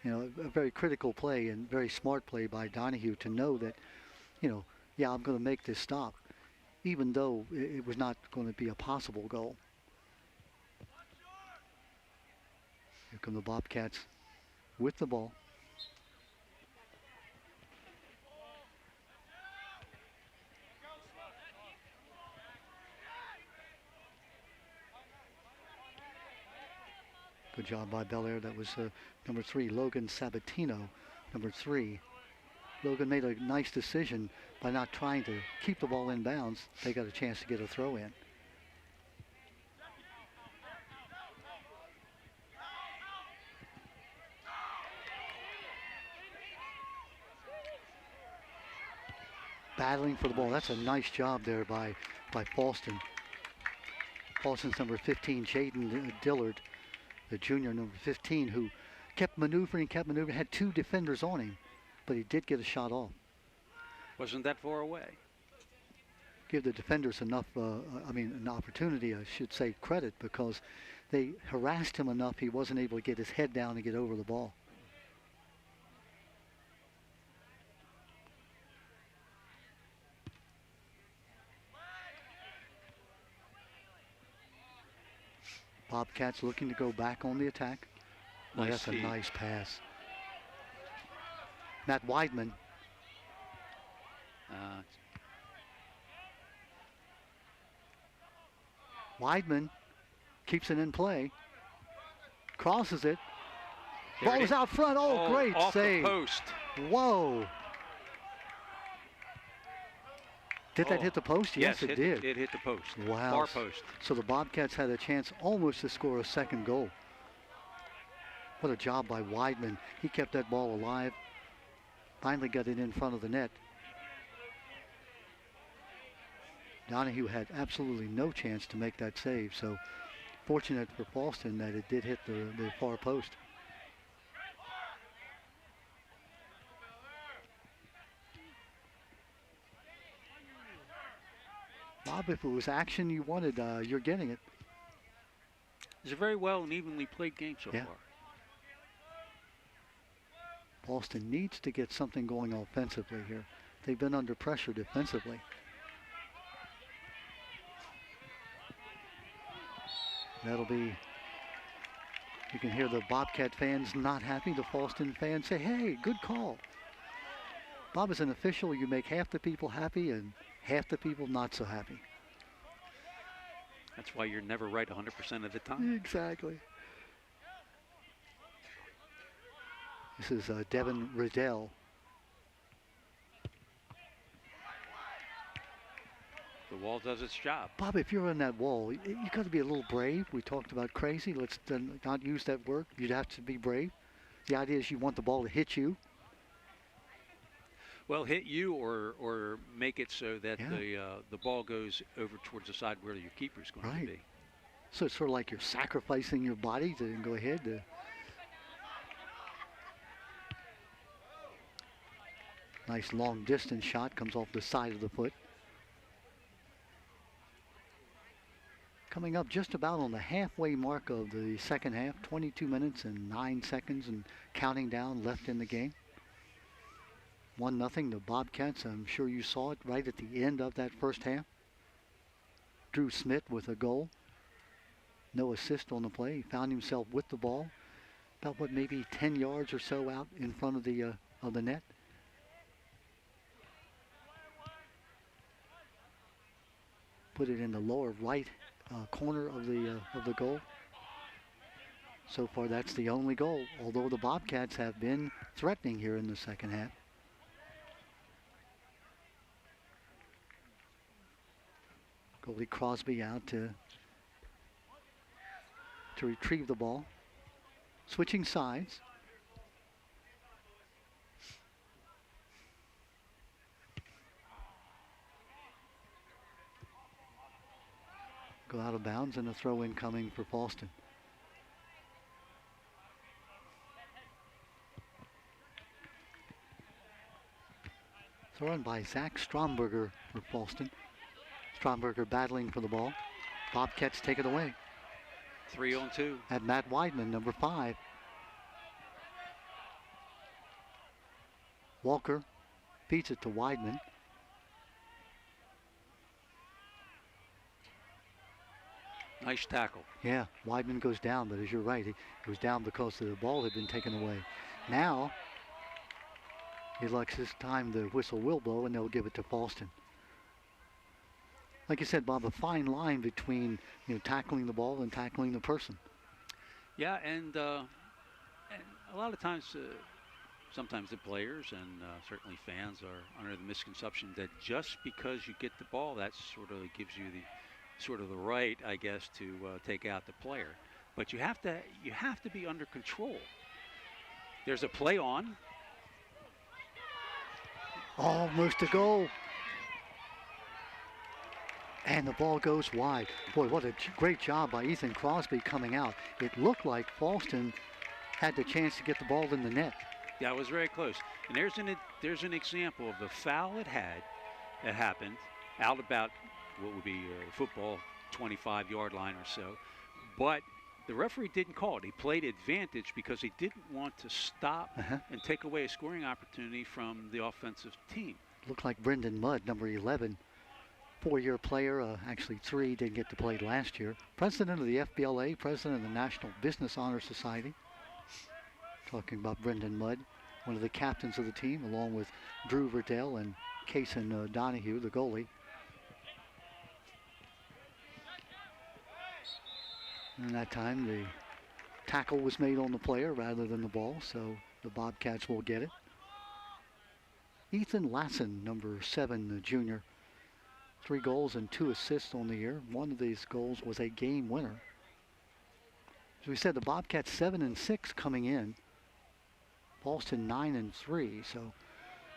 You know, a very critical play and very smart play by Donahue to know that, yeah, I'm going to make this stop, even though it was not going to be a possible goal. Here come the Bobcats with the ball. Good job by Belair. That was number 3, Logan Sabatino, number 3. Logan made a nice decision by not trying to keep the ball in bounds. They got a chance to get a throw in. Battling for the ball. That's a nice job there by Fallston. Fallston's number 15, Jaden Dillard, the junior, number 15, who kept maneuvering, had 2 defenders on him, but he did get a shot off. Wasn't that far away. Give the defenders enough, an opportunity, I should say, credit, because they harassed him enough he wasn't able to get his head down and get over the ball. Bobcats looking to go back on the attack. Well, that's a nice pass. Matt Weidman. Weidman keeps it in play. Crosses it. Ball is out front. Oh, great off save. The post. Whoa. Did that hit the post? Yes, it did. It hit the post. Wow. Far post. So the Bobcats had a chance almost to score a second goal. What a job by Weidman. He kept that ball alive. Finally got it in front of the net. Donahue had absolutely no chance to make that save. So fortunate for Fallston that it did hit the far post. Bob, if it was action you wanted, you're getting it. It's a very well and evenly played game so far. Fallston needs to get something going offensively here. They've been under pressure defensively. That'll be, you can hear the Bobcat fans not happy. The Fallston fans say, hey, good call. Bob, as an official, you make half the people happy and half the people not so happy. That's why you're never right 100% of the time. Exactly. This is Devin Riddell. The wall does its job. Bob, if you're on that wall, you got to be a little brave. We talked about crazy. Let's not use that word. You'd have to be brave. The idea is you want the ball to hit you. Well, hit you or make it so that the ball goes over towards the side where your keeper's going to be. So it's sort of like you're sacrificing your body to go ahead. Nice long distance shot comes off the side of the foot. Coming up just about on the halfway mark of the second half, 22 minutes and 9 seconds and counting down left in the game. 1-0, the Bobcats. I'm sure you saw it right at the end of that first half. Drew Smith with a goal. No assist on the play. He found himself with the ball. About maybe 10 yards or so out in front of the net. Put it in the lower right corner of the goal. So far, that's the only goal, although the Bobcats have been threatening here in the second half. Goalie Crosby out to retrieve the ball. Switching sides. Go out of bounds and a throw in coming for Fallston. Throw in by Zach Stromberger for Fallston. Stromberger battling for the ball. Bobcats take it away. 3-on-2. At Matt Weidman, number 5. Walker feeds it to Weidman. Nice tackle. Yeah, Weidman goes down, but as you're right, he goes down because the ball had been taken away. Now, he likes this time the whistle will blow and they'll give it to Fallston. Like you said, Bob, a fine line between tackling the ball and tackling the person. Yeah, and a lot of times, sometimes the players and certainly fans are under the misconception that just because you get the ball, that sort of gives you the right, I guess, to take out the player. But you have to be under control. There's a play on. Almost a goal. And the ball goes wide. Boy, what a great job by Ethan Crosby coming out. It looked like Fallston had the chance to get the ball in the net. Yeah, it was very close. And there's an example of the foul that happened out about what would be a football 25-yard line or so. But the referee didn't call it. He played advantage because he didn't want to stop and take away a scoring opportunity from the offensive team. Looked like Brendan Mudd, number 11. 4-year player, actually 3, didn't get to play last year. President of the FBLA, president of the National Business Honor Society. Talking about Brendan Mudd, one of the captains of the team, along with Drew Verdell and Kason Donahue, the goalie. And that time the tackle was made on the player rather than the ball, so the Bobcats will get it. Ethan Lassen, number 7, the junior. 3 goals and 2 assists on the year. One of these goals was a game winner. As we said, the Bobcats 7-6 coming in. Fallston 9-3. So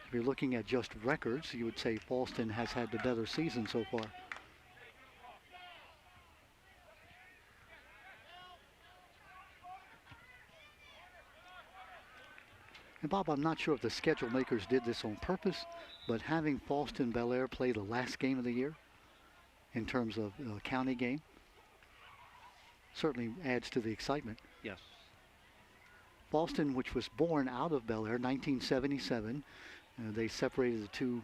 if you're looking at just records, you would say Fallston has had the better season so far. And Bob, I'm not sure if the schedule makers did this on purpose, but having Fallston Bel Air play the last game of the year in terms of county game certainly adds to the excitement. Yes. Fallston, which was born out of Bel Air, 1977, they separated the two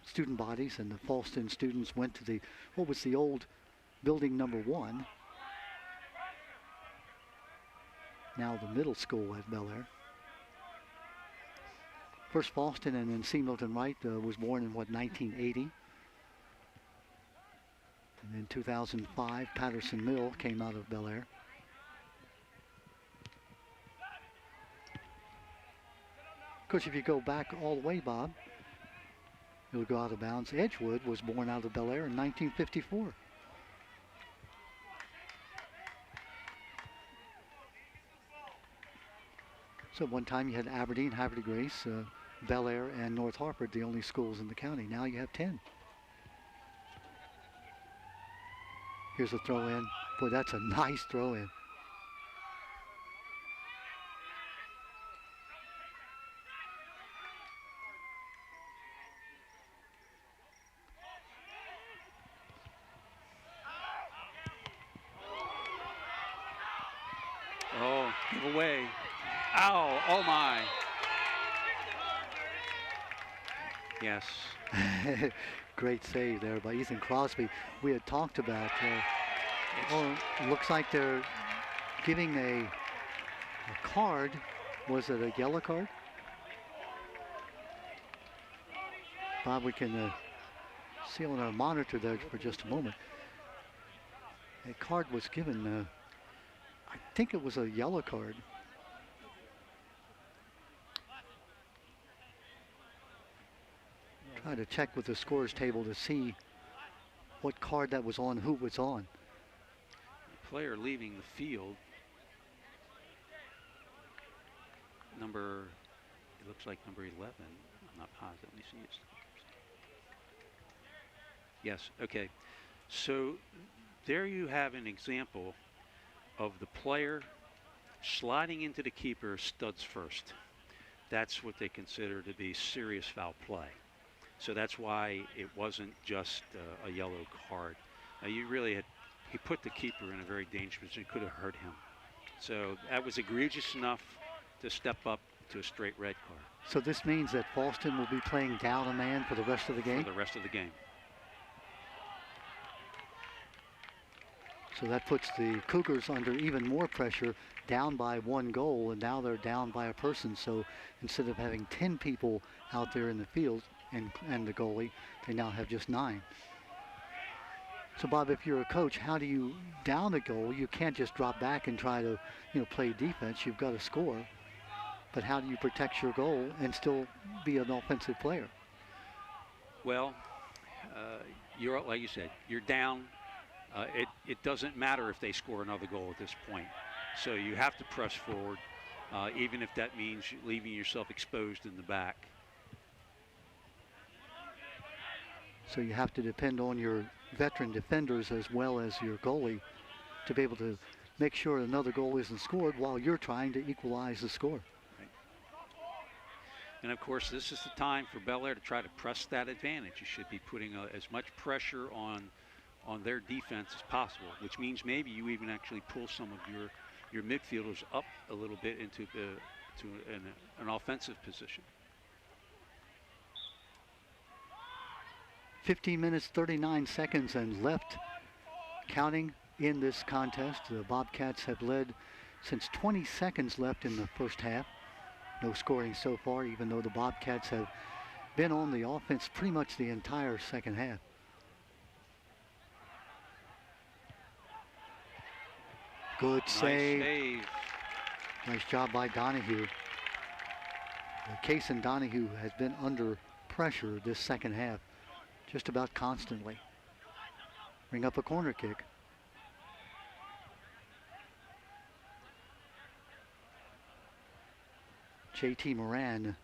student bodies, and the Fallston students went to what was the old building number 1, now the middle school at Bel Air. First Fallston and then C. Milton Wright was born in 1980. And in 2005, Patterson Mill came out of Bel Air. Of course, if you go back all the way, Bob, you'll go out of bounds. Edgewood was born out of Bel Air in 1954. So at one time you had Aberdeen, Havre de Grace, Bel Air, and North Hartford, the only schools in the county. Now you have 10. Here's a throw in. Boy, that's a nice throw in. Oh, give away. Ow, oh my. Yes. Great save there by Ethan Crosby. We had talked about, it looks like they're giving a card. Was it a yellow card? Bob, we can see on our monitor there for just a moment. A card was given, I think it was a yellow card. Try to check with the scores table to see what card that was on, who was on. Player leaving the field. It looks like number 11. I'm not positive. Let me see it. Yes, okay. So there you have an example of the player sliding into the keeper studs first. That's what they consider to be serious foul play. So that's why it wasn't just a yellow card. He put the keeper in a very dangerous position. Could have hurt him. So that was egregious enough to step up to a straight red card. So this means that Fallston will be playing down a man for the rest of the game? For the rest of the game. So that puts the Cougars under even more pressure, down by 1 goal, and now they're down by a person. So instead of having 10 people out there in the field and the goalie, they now have just 9. So, Bob, if you're a coach, how do you down a goal? You can't just drop back and try to, play defense. You've got to score. But how do you protect your goal and still be an offensive player? Well, you're like you said, you're down. It doesn't matter if they score another goal at this point. So you have to press forward, even if that means leaving yourself exposed in the back. So you have to depend on your veteran defenders as well as your goalie to be able to make sure another goal isn't scored while you're trying to equalize the score. Right. And of course, this is the time for Bel Air to try to press that advantage. You should be putting as much pressure on their defense as possible, which means maybe you even actually pull some of your midfielders up a little bit into an offensive position. 15 minutes, 39 seconds and left counting in this contest. The Bobcats have led since 20 seconds left in the first half. No scoring so far, even though the Bobcats have been on the offense pretty much the entire second half. Good save. Nice save. Nice job by Donahue. Kaysen Donahue has been under pressure this second half just about constantly. Bring up a corner kick. JT Moran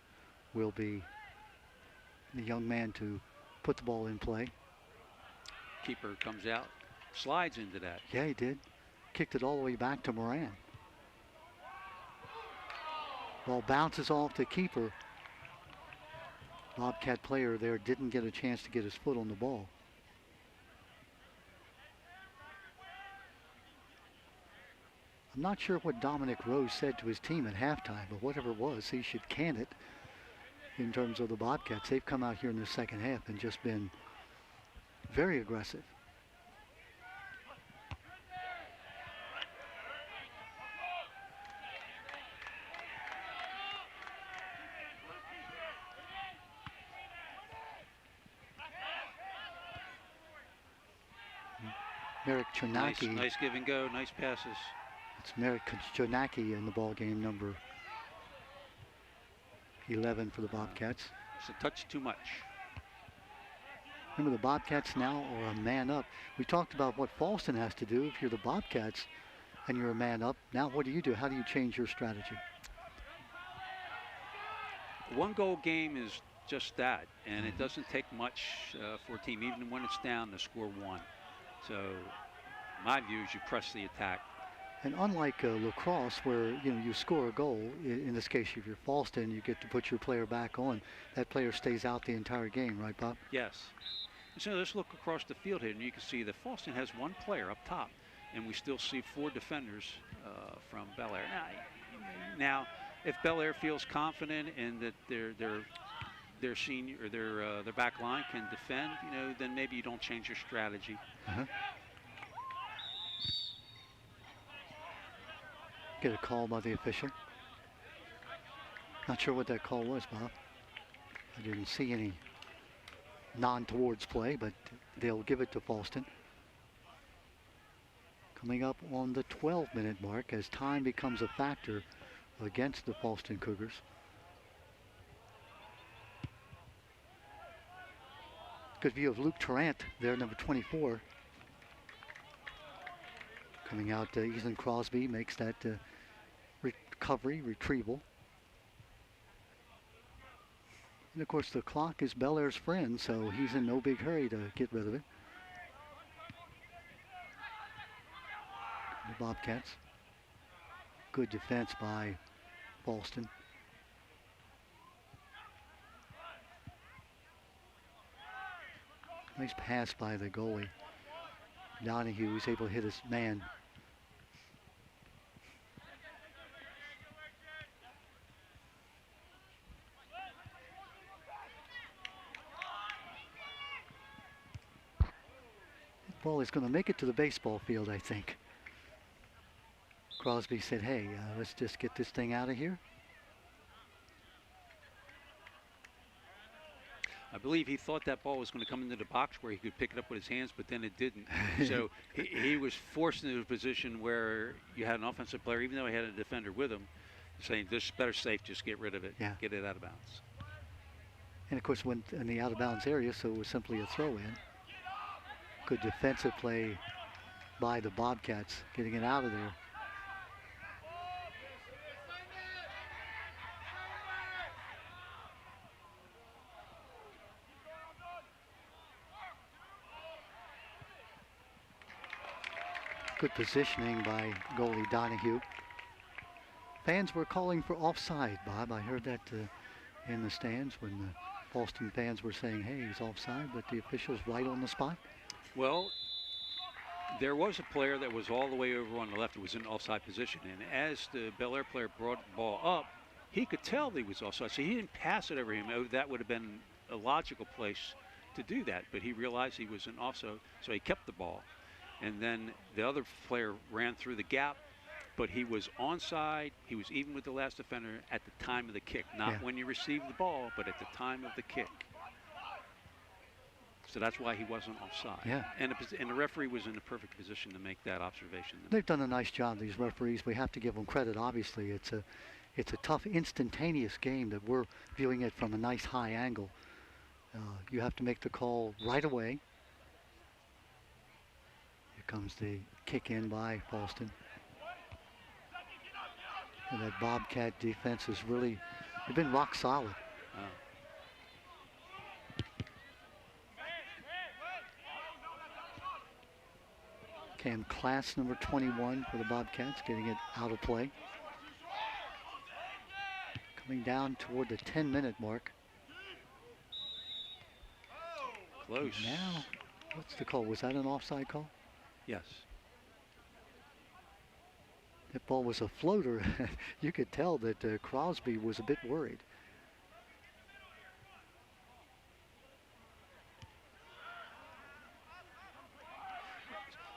will be the young man to put the ball in play. Keeper comes out, slides into that. Yeah, he did. Kicked it all the way back to Moran. Ball bounces off the keeper. Bobcat player there didn't get a chance to get his foot on the ball. I'm not sure what Dominic Rose said to his team at halftime, but whatever it was, he should can it in terms of the Bobcats. They've come out here in the second half and just been very aggressive. Merrick Chonaki. Nice give and go, nice passes. It's Merrick Chonaki in the ball game, number 11 for the Bobcats. It's a touch too much. Remember, the Bobcats now are a man up. We talked about what Fallston has to do if you're the Bobcats and you're a man up. Now what do you do? How do you change your strategy? One goal game is just that, and it doesn't take much for a team, even when it's down, to score one. So my view is you press the attack. And unlike lacrosse, where you score a goal, in this case if you're Fallston, you get to put your player back on. That player stays out the entire game, right, Bob? Yes. So let's look across the field here, and you can see that Fallston has one player up top, and we still see 4 defenders from Bel Air. Now, if Bel Air feels confident in that their senior or their back line can defend, then maybe you don't change your strategy. Get a call by the official. Not sure what that call was, Bob. I didn't see any non-towards play, but they'll give it to Fallston. Coming up on the 12-minute mark as time becomes a factor against the Fallston Cougars. Good view of Luke Tarrant there, number 24. Coming out, Ethan Crosby makes that retrieval. And of course the clock is Bel Air's friend, so he's in no big hurry to get rid of it. The Bobcats. Good defense by Fallston. Nice pass by the goalie. Donahue was able to hit his man. Ball is going to make it to the baseball field, I think. Crosby said, hey, let's just get this thing out of here. believe he thought that ball was going to come into the box where he could pick it up with his hands, but then it didn't. So he was forced into a position where you had an offensive player, even though he had a defender with him, saying, this is better safe, just get rid of it, get it out of bounds. And, of course, went in the out-of-bounds area, so it was simply a throw-in. Good defensive play by the Bobcats, getting it out of there. Good positioning by goalie Donahue. Fans were calling for offside, Bob. I heard that in the stands when the Fallston fans were saying, hey, he's offside, but the official's right on the spot. Well, there was a player that was all the way over on the left who was in offside position, and as the Bel Air player brought the ball up, he could tell that he was offside, so he didn't pass it over him. That would have been a logical place to do that, but he realized he was in offside, so he kept the ball. And then the other player ran through the gap, but he was onside. He was even with the last defender at the time of the kick, not when you received the ball, but at the time of the kick. So that's why he wasn't offside. Yeah. And the referee was in the perfect position to make that observation. They've done a nice job, these referees. We have to give them credit, obviously. It's a tough, instantaneous game that we're viewing it from a nice high angle. You have to make the call right away. Here comes the kick in by Fallston. And that Bobcat defense has really, they've been rock solid. Cam Class, number 21 for the Bobcats, getting it out of play. Coming down toward the 10-minute mark. Close. Now, what's the call? Was that an offside call? Yes. That ball was a floater. You could tell that Crosby was a bit worried.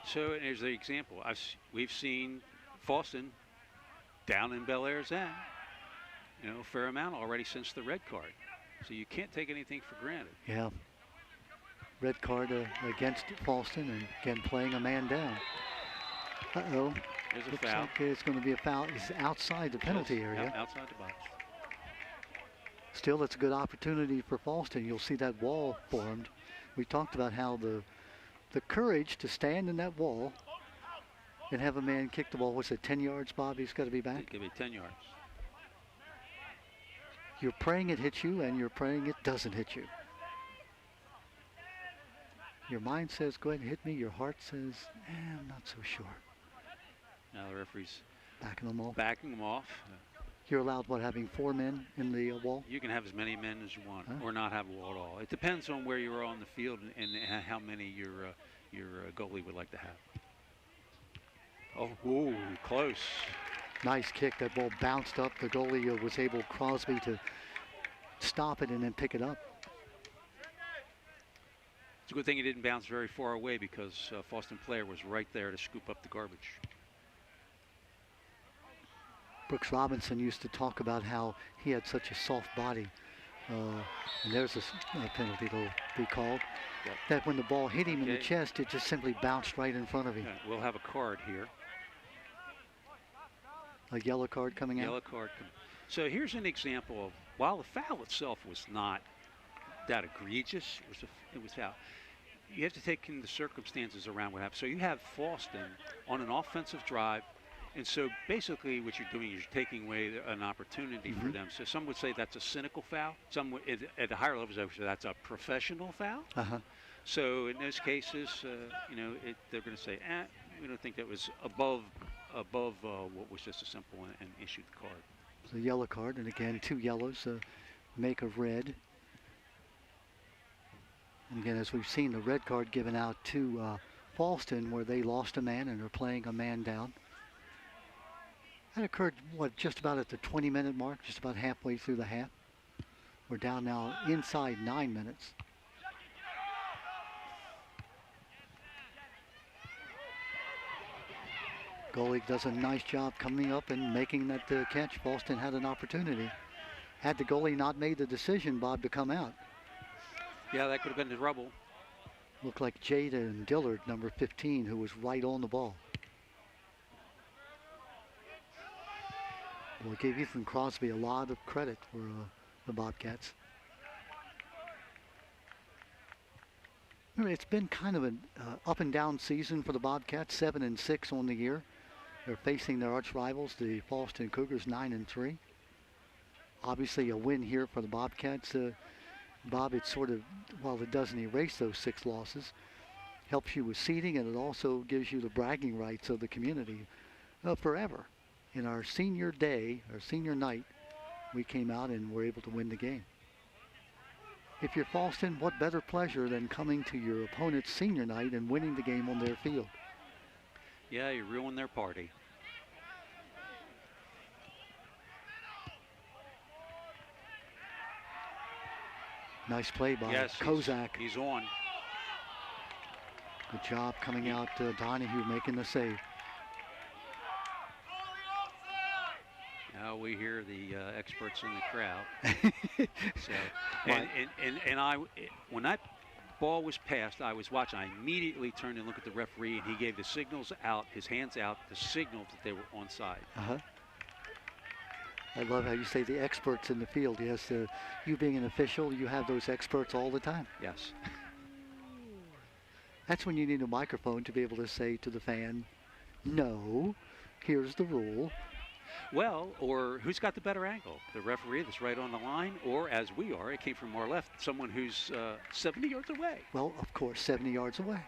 So here's the example. We've seen Fallston down in Bel Air's end, a fair amount already since the red card. So you can't take anything for granted. Yeah. Red card against Fallston, and again playing a man down. Uh-oh. There's a Looks foul. like it's going to be a foul. It's outside the penalty area. Outside the box. Still, it's a good opportunity for Fallston. You'll see that wall formed. We talked about how the courage to stand in that wall and have a man kick the ball. What's it, 10 yards, Bob? He's got to be back? It could be 10 yards. You're praying it hits you, and you're praying it doesn't hit you. Your mind says, go ahead and hit me. Your heart says, I'm not so sure. Now the referee's backing them off. Backing them off. You're allowed, what, having 4 men in the wall? You can have as many men as you want, or not have a wall at all. It depends on where you are on the field and how many your goalie would like to have. Oh, ooh, close. Nice kick. That ball bounced up. The goalie was able, Crosby, to stop it and then pick it up. It's a good thing he didn't bounce very far away because Fallston player was right there to scoop up the garbage. Brooks Robinson used to talk about how he had such a soft body. And there's a penalty to be called. Yep. That when the ball hit him in the chest, it just simply bounced right in front of him. Yeah, we'll have a card here. A yellow card coming out? Yellow card. So here's an example of, while the foul itself was not that egregious, it was foul. You have to take in the circumstances around what happened. So you have Fallston on an offensive drive, and so basically what you're doing is you're taking away an opportunity for them. So some would say that's a cynical foul. Some would, at the higher levels, they would say that's a professional foul. So in those cases, they're going to say, we don't think that was above what was just a simple and issued card. It's a yellow card, and again, 2 yellows make a red. And again, as we've seen, the red card given out to Fallston, where they lost a man and are playing a man down. That occurred, just about at the 20-minute mark, just about halfway through the half. We're down now inside 9 minutes. Goalie does a nice job coming up and making that catch. Fallston had an opportunity. Had the goalie not made the decision, Bob, to come out, Yeah, that could have been the rubble. Looked like Jaden Dillard, number 15, who was right on the ball. Well, gave Ethan Crosby a lot of credit for the Bobcats. It's been kind of an up and down season for the Bobcats, 7-6 on the year. They're facing their arch rivals, the Fallston Cougars, 9-3. Obviously a win here for the Bobcats. Bob, it's sort of, while it doesn't erase those 6 losses, helps you with seeding, and it also gives you the bragging rights of the community forever. In our senior day, our senior night, we came out and were able to win the game. If you're Fallston, what better pleasure than coming to your opponent's senior night and winning the game on their field? Yeah, you ruined their party. Nice play by Yes, Kozak. he's on. Good job coming out, Donahue making the save. Now we hear the experts in the crowd. So, Right. when that ball was passed, I was watching. I immediately turned and looked at the referee, and he gave the signals out, his hands out, the signal that they were onside. I love how you say the experts in the field. Yes, you being an official, you have those experts all the time. Yes. That's when you need a microphone to be able to say to the fan, no, here's the rule. Well, or who's got the better angle? The referee that's right on the line, or as we are, it came from our left, someone who's 70 yards away. Well, of course, 70 yards away.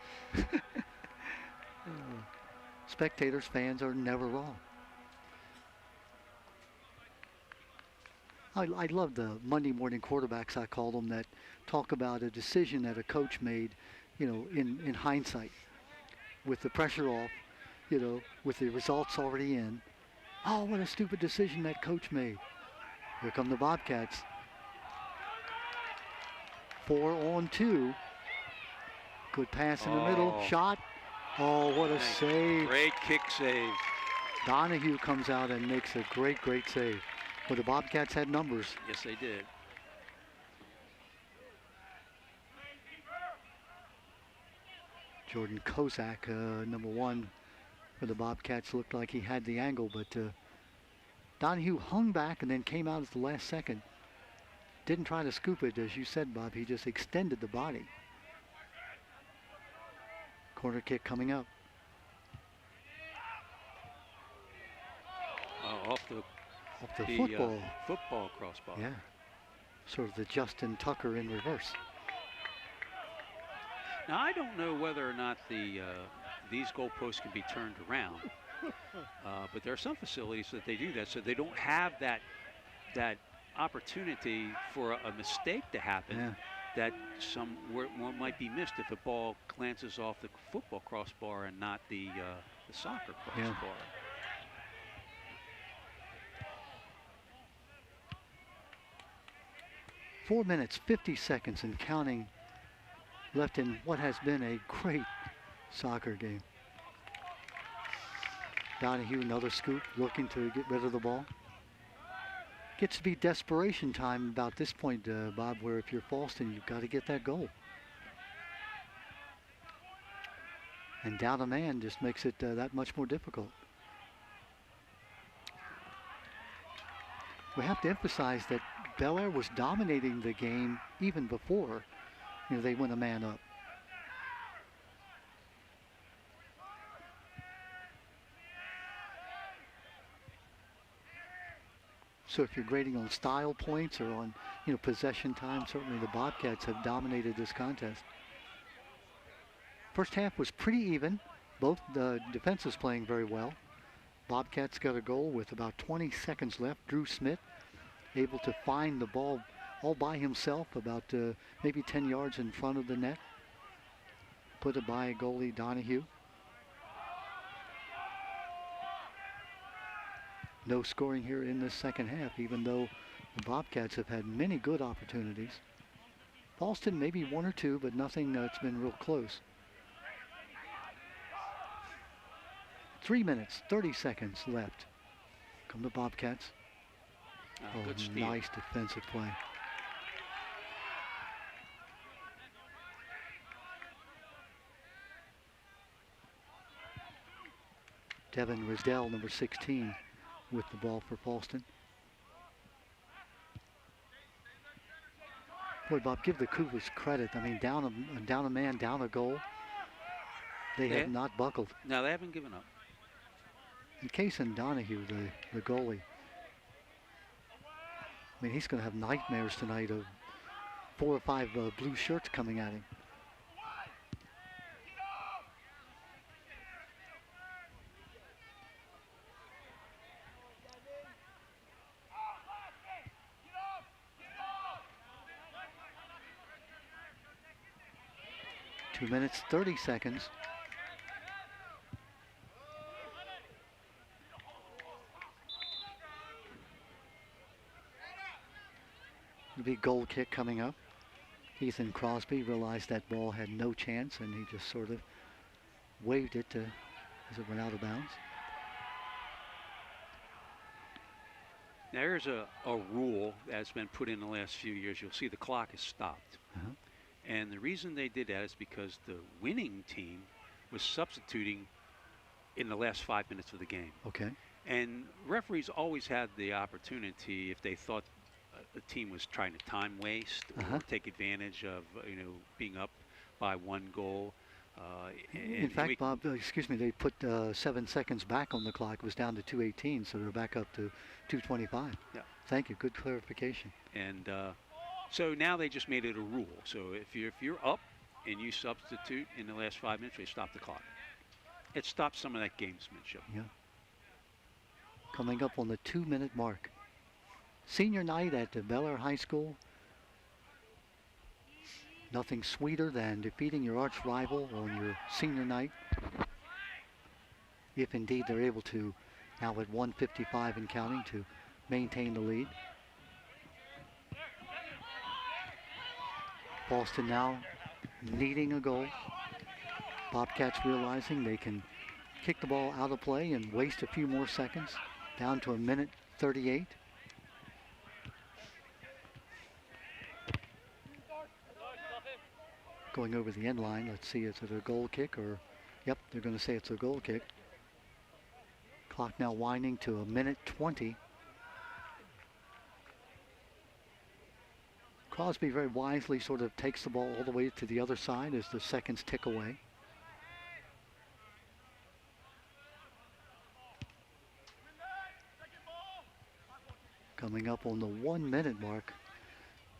Spectators, fans are never wrong. I love the Monday morning quarterbacks, I call them, that talk about a decision that a coach made, in hindsight, with the pressure off, with the results already in. Oh, what a stupid decision that coach made. Here come the Bobcats. 4-on-2. Good pass in the middle. Shot. Oh, what a save. Great kick save. Donahue comes out and makes a great, great save. Well, the Bobcats had numbers. Yes, they did. Jordan Kozak, number 1 for the Bobcats, looked like he had the angle, but Donahue hung back and then came out at the last second. Didn't try to scoop it, as you said, Bob. He just extended the body. Corner kick coming up. Off the football. Football crossbar. Yeah. Sort of the Justin Tucker in reverse. Now, I don't know whether or not these goalposts can be turned around, but there are some facilities that they do that, so they don't have that opportunity for a mistake to happen. Yeah. That one might be missed if a ball glances off the football crossbar and not the soccer crossbar. Yeah. 4 minutes, 50 seconds and counting left in what has been a great soccer game. Donahue, another scoop, looking to get rid of the ball. Gets to be desperation time about this point, Bob, where if you're Fallston, you've got to get that goal. And down a man just makes it that much more difficult. We have to emphasize that Bel Air was dominating the game even before they went a man up. So if you're grading on style points or on possession time, certainly the Bobcats have dominated this contest. First half was pretty even. Both the defenses playing very well. Bobcats got a goal with about 20 seconds left. Drew Smith able to find the ball all by himself about maybe 10 yards in front of the net. Put it by goalie Donahue. No scoring here in the second half, even though the Bobcats have had many good opportunities. Fallston maybe 1 or 2, but nothing that's been real close. 3 minutes, 30 seconds left. Come the Bobcats. Good steal. Nice defensive play. Devin Risdell, number 16, with the ball for Fallston. Boy, Bob, give the Cougars credit. I mean, down a man, down a goal. They have not buckled. No, they haven't given up. And Kason Donahue, the goalie, I mean, he's going to have nightmares tonight of 4 or 5 blue shirts coming at him. Two minutes, 30 seconds. It'll be a goal kick coming up. Ethan Crosby realized that ball had no chance, and he just sort of waved it as it went out of bounds. Now, there's a rule that's been put in the last few years. You'll see the clock is stopped. And the reason they did that is because the winning team was substituting in the last 5 minutes of the game. Okay. And referees always had the opportunity, if they thought the team was trying to time waste or take advantage of, being up by 1 goal. In fact, Bob, excuse me, they put 7 seconds back on the clock. It was down to 2:18, so they're back up to 2:25. Yeah. Thank you. Good clarification. And so now they just made it a rule. So if you're up and you substitute in the last 5 minutes, they stop the clock. It stops some of that gamesmanship. Yeah. Coming up on the 2-minute mark. Senior night at the Bel Air High School. Nothing sweeter than defeating your arch rival on your senior night. If indeed they're able to, now at 1:55 and counting, to maintain the lead. Fallston now needing a goal. Bobcats realizing they can kick the ball out of play and waste a few more seconds. Down to 1:38. Going over the end line. Let's see, is it a goal kick or... Yep, they're going to say it's a goal kick. Clock now winding to 1:20. Crosby very wisely sort of takes the ball all the way to the other side as the seconds tick away. Coming up on the 1-minute mark.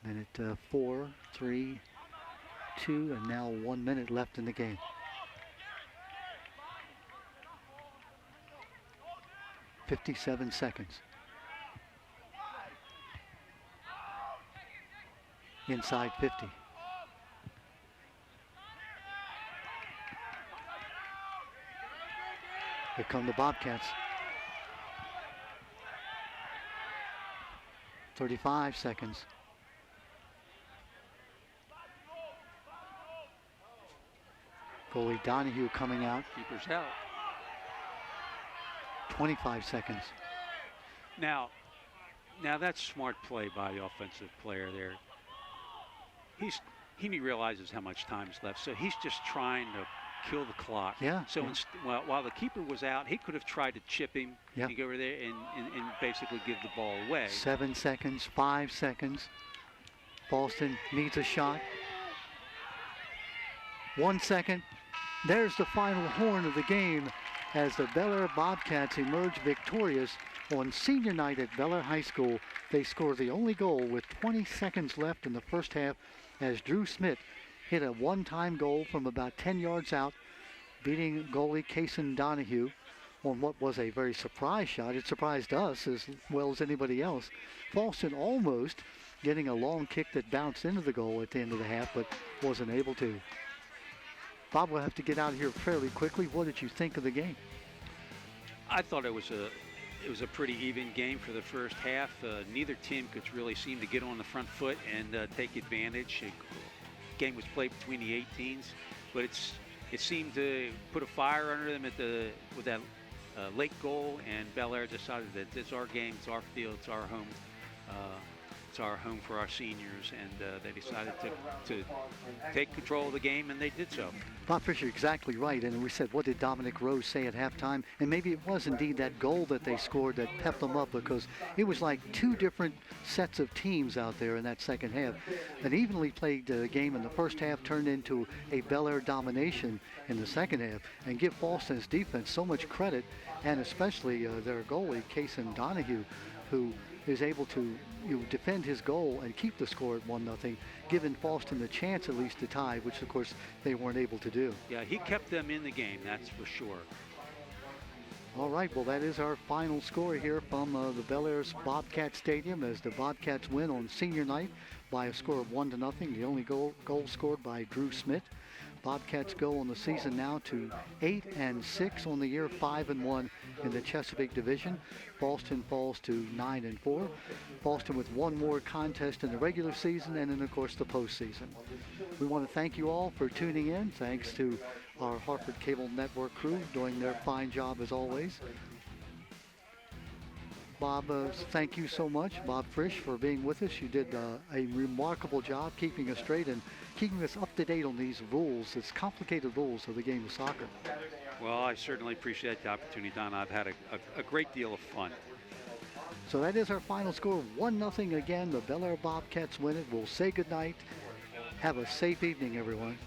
Minute 4, 3, 2, and now 1 minute left in the game. "57 seconds. Inside 50. Here come the Bobcats. 35 seconds. Goalie Donahue coming out. Keeper's out. 25 seconds. Now that's smart play by the offensive player there. He realizes how much time's left, so he's just trying to kill the clock. Yeah. So while the keeper was out, he could have tried to chip him and go over there and basically give the ball away. 7 seconds, 5 seconds. Fallston needs a shot. 1 second. There's the final horn of the game as the Bel Air Bobcats emerge victorious on senior night at Bel Air High School. They score the only goal with 20 seconds left in the first half as Drew Smith hit a one-time goal from about 10 yards out, beating goalie Kason Donahue on what was a very surprise shot. It surprised us as well as anybody else. Fallston almost getting a long kick that bounced into the goal at the end of the half, but wasn't able to. Bob, we'll have to get out of here fairly quickly. What did you think of the game? I thought it was a pretty even game for the first half. Neither team could really seem to get on the front foot and take advantage. The game was played between the 18s, but it seemed to put a fire under them with that late goal, and Bel Air decided that it's our game, it's our field, it's our home it's our home for our seniors, and they decided to take control of the game, and they did so. Bob Fisher, exactly right. And we said, what did Dominic Rose say at halftime? And maybe it was indeed that goal that they scored that pepped them up, because it was like two different sets of teams out there in that second half. An evenly played game in the first half turned into a Bel Air domination in the second half. And give Fallston's defense so much credit, and especially their goalie, Kason Donahue, who is able to defend his goal and keep the score at 1-0, giving Fallston the chance at least to tie, which of course they weren't able to do. Yeah, he kept them in the game, that's for sure. All right, well, that is our final score here from the Bel Air's Bobcat Stadium, as the Bobcats win on senior night by a score of 1-0. The only goal scored by Drew Smith. Bobcats go on the season now to 8-6 on the year, 5-1 in the Chesapeake Division. Fallston falls to 9-4. Fallston with one more contest in the regular season, and then of course the postseason. We want to thank you all for tuning in. Thanks to our Hartford Cable Network crew doing their fine job as always. Bob, thank you so much, Bob Frisch, for being with us. You did a remarkable job keeping us straight and keeping us up to date on these rules, these complicated rules of the game of soccer. Well, I certainly appreciate the opportunity, Don. I've had a great deal of fun. So that is our final score, 1-0 again. The Bel Air Bobcats win it. We'll say goodnight. Have a safe evening, everyone.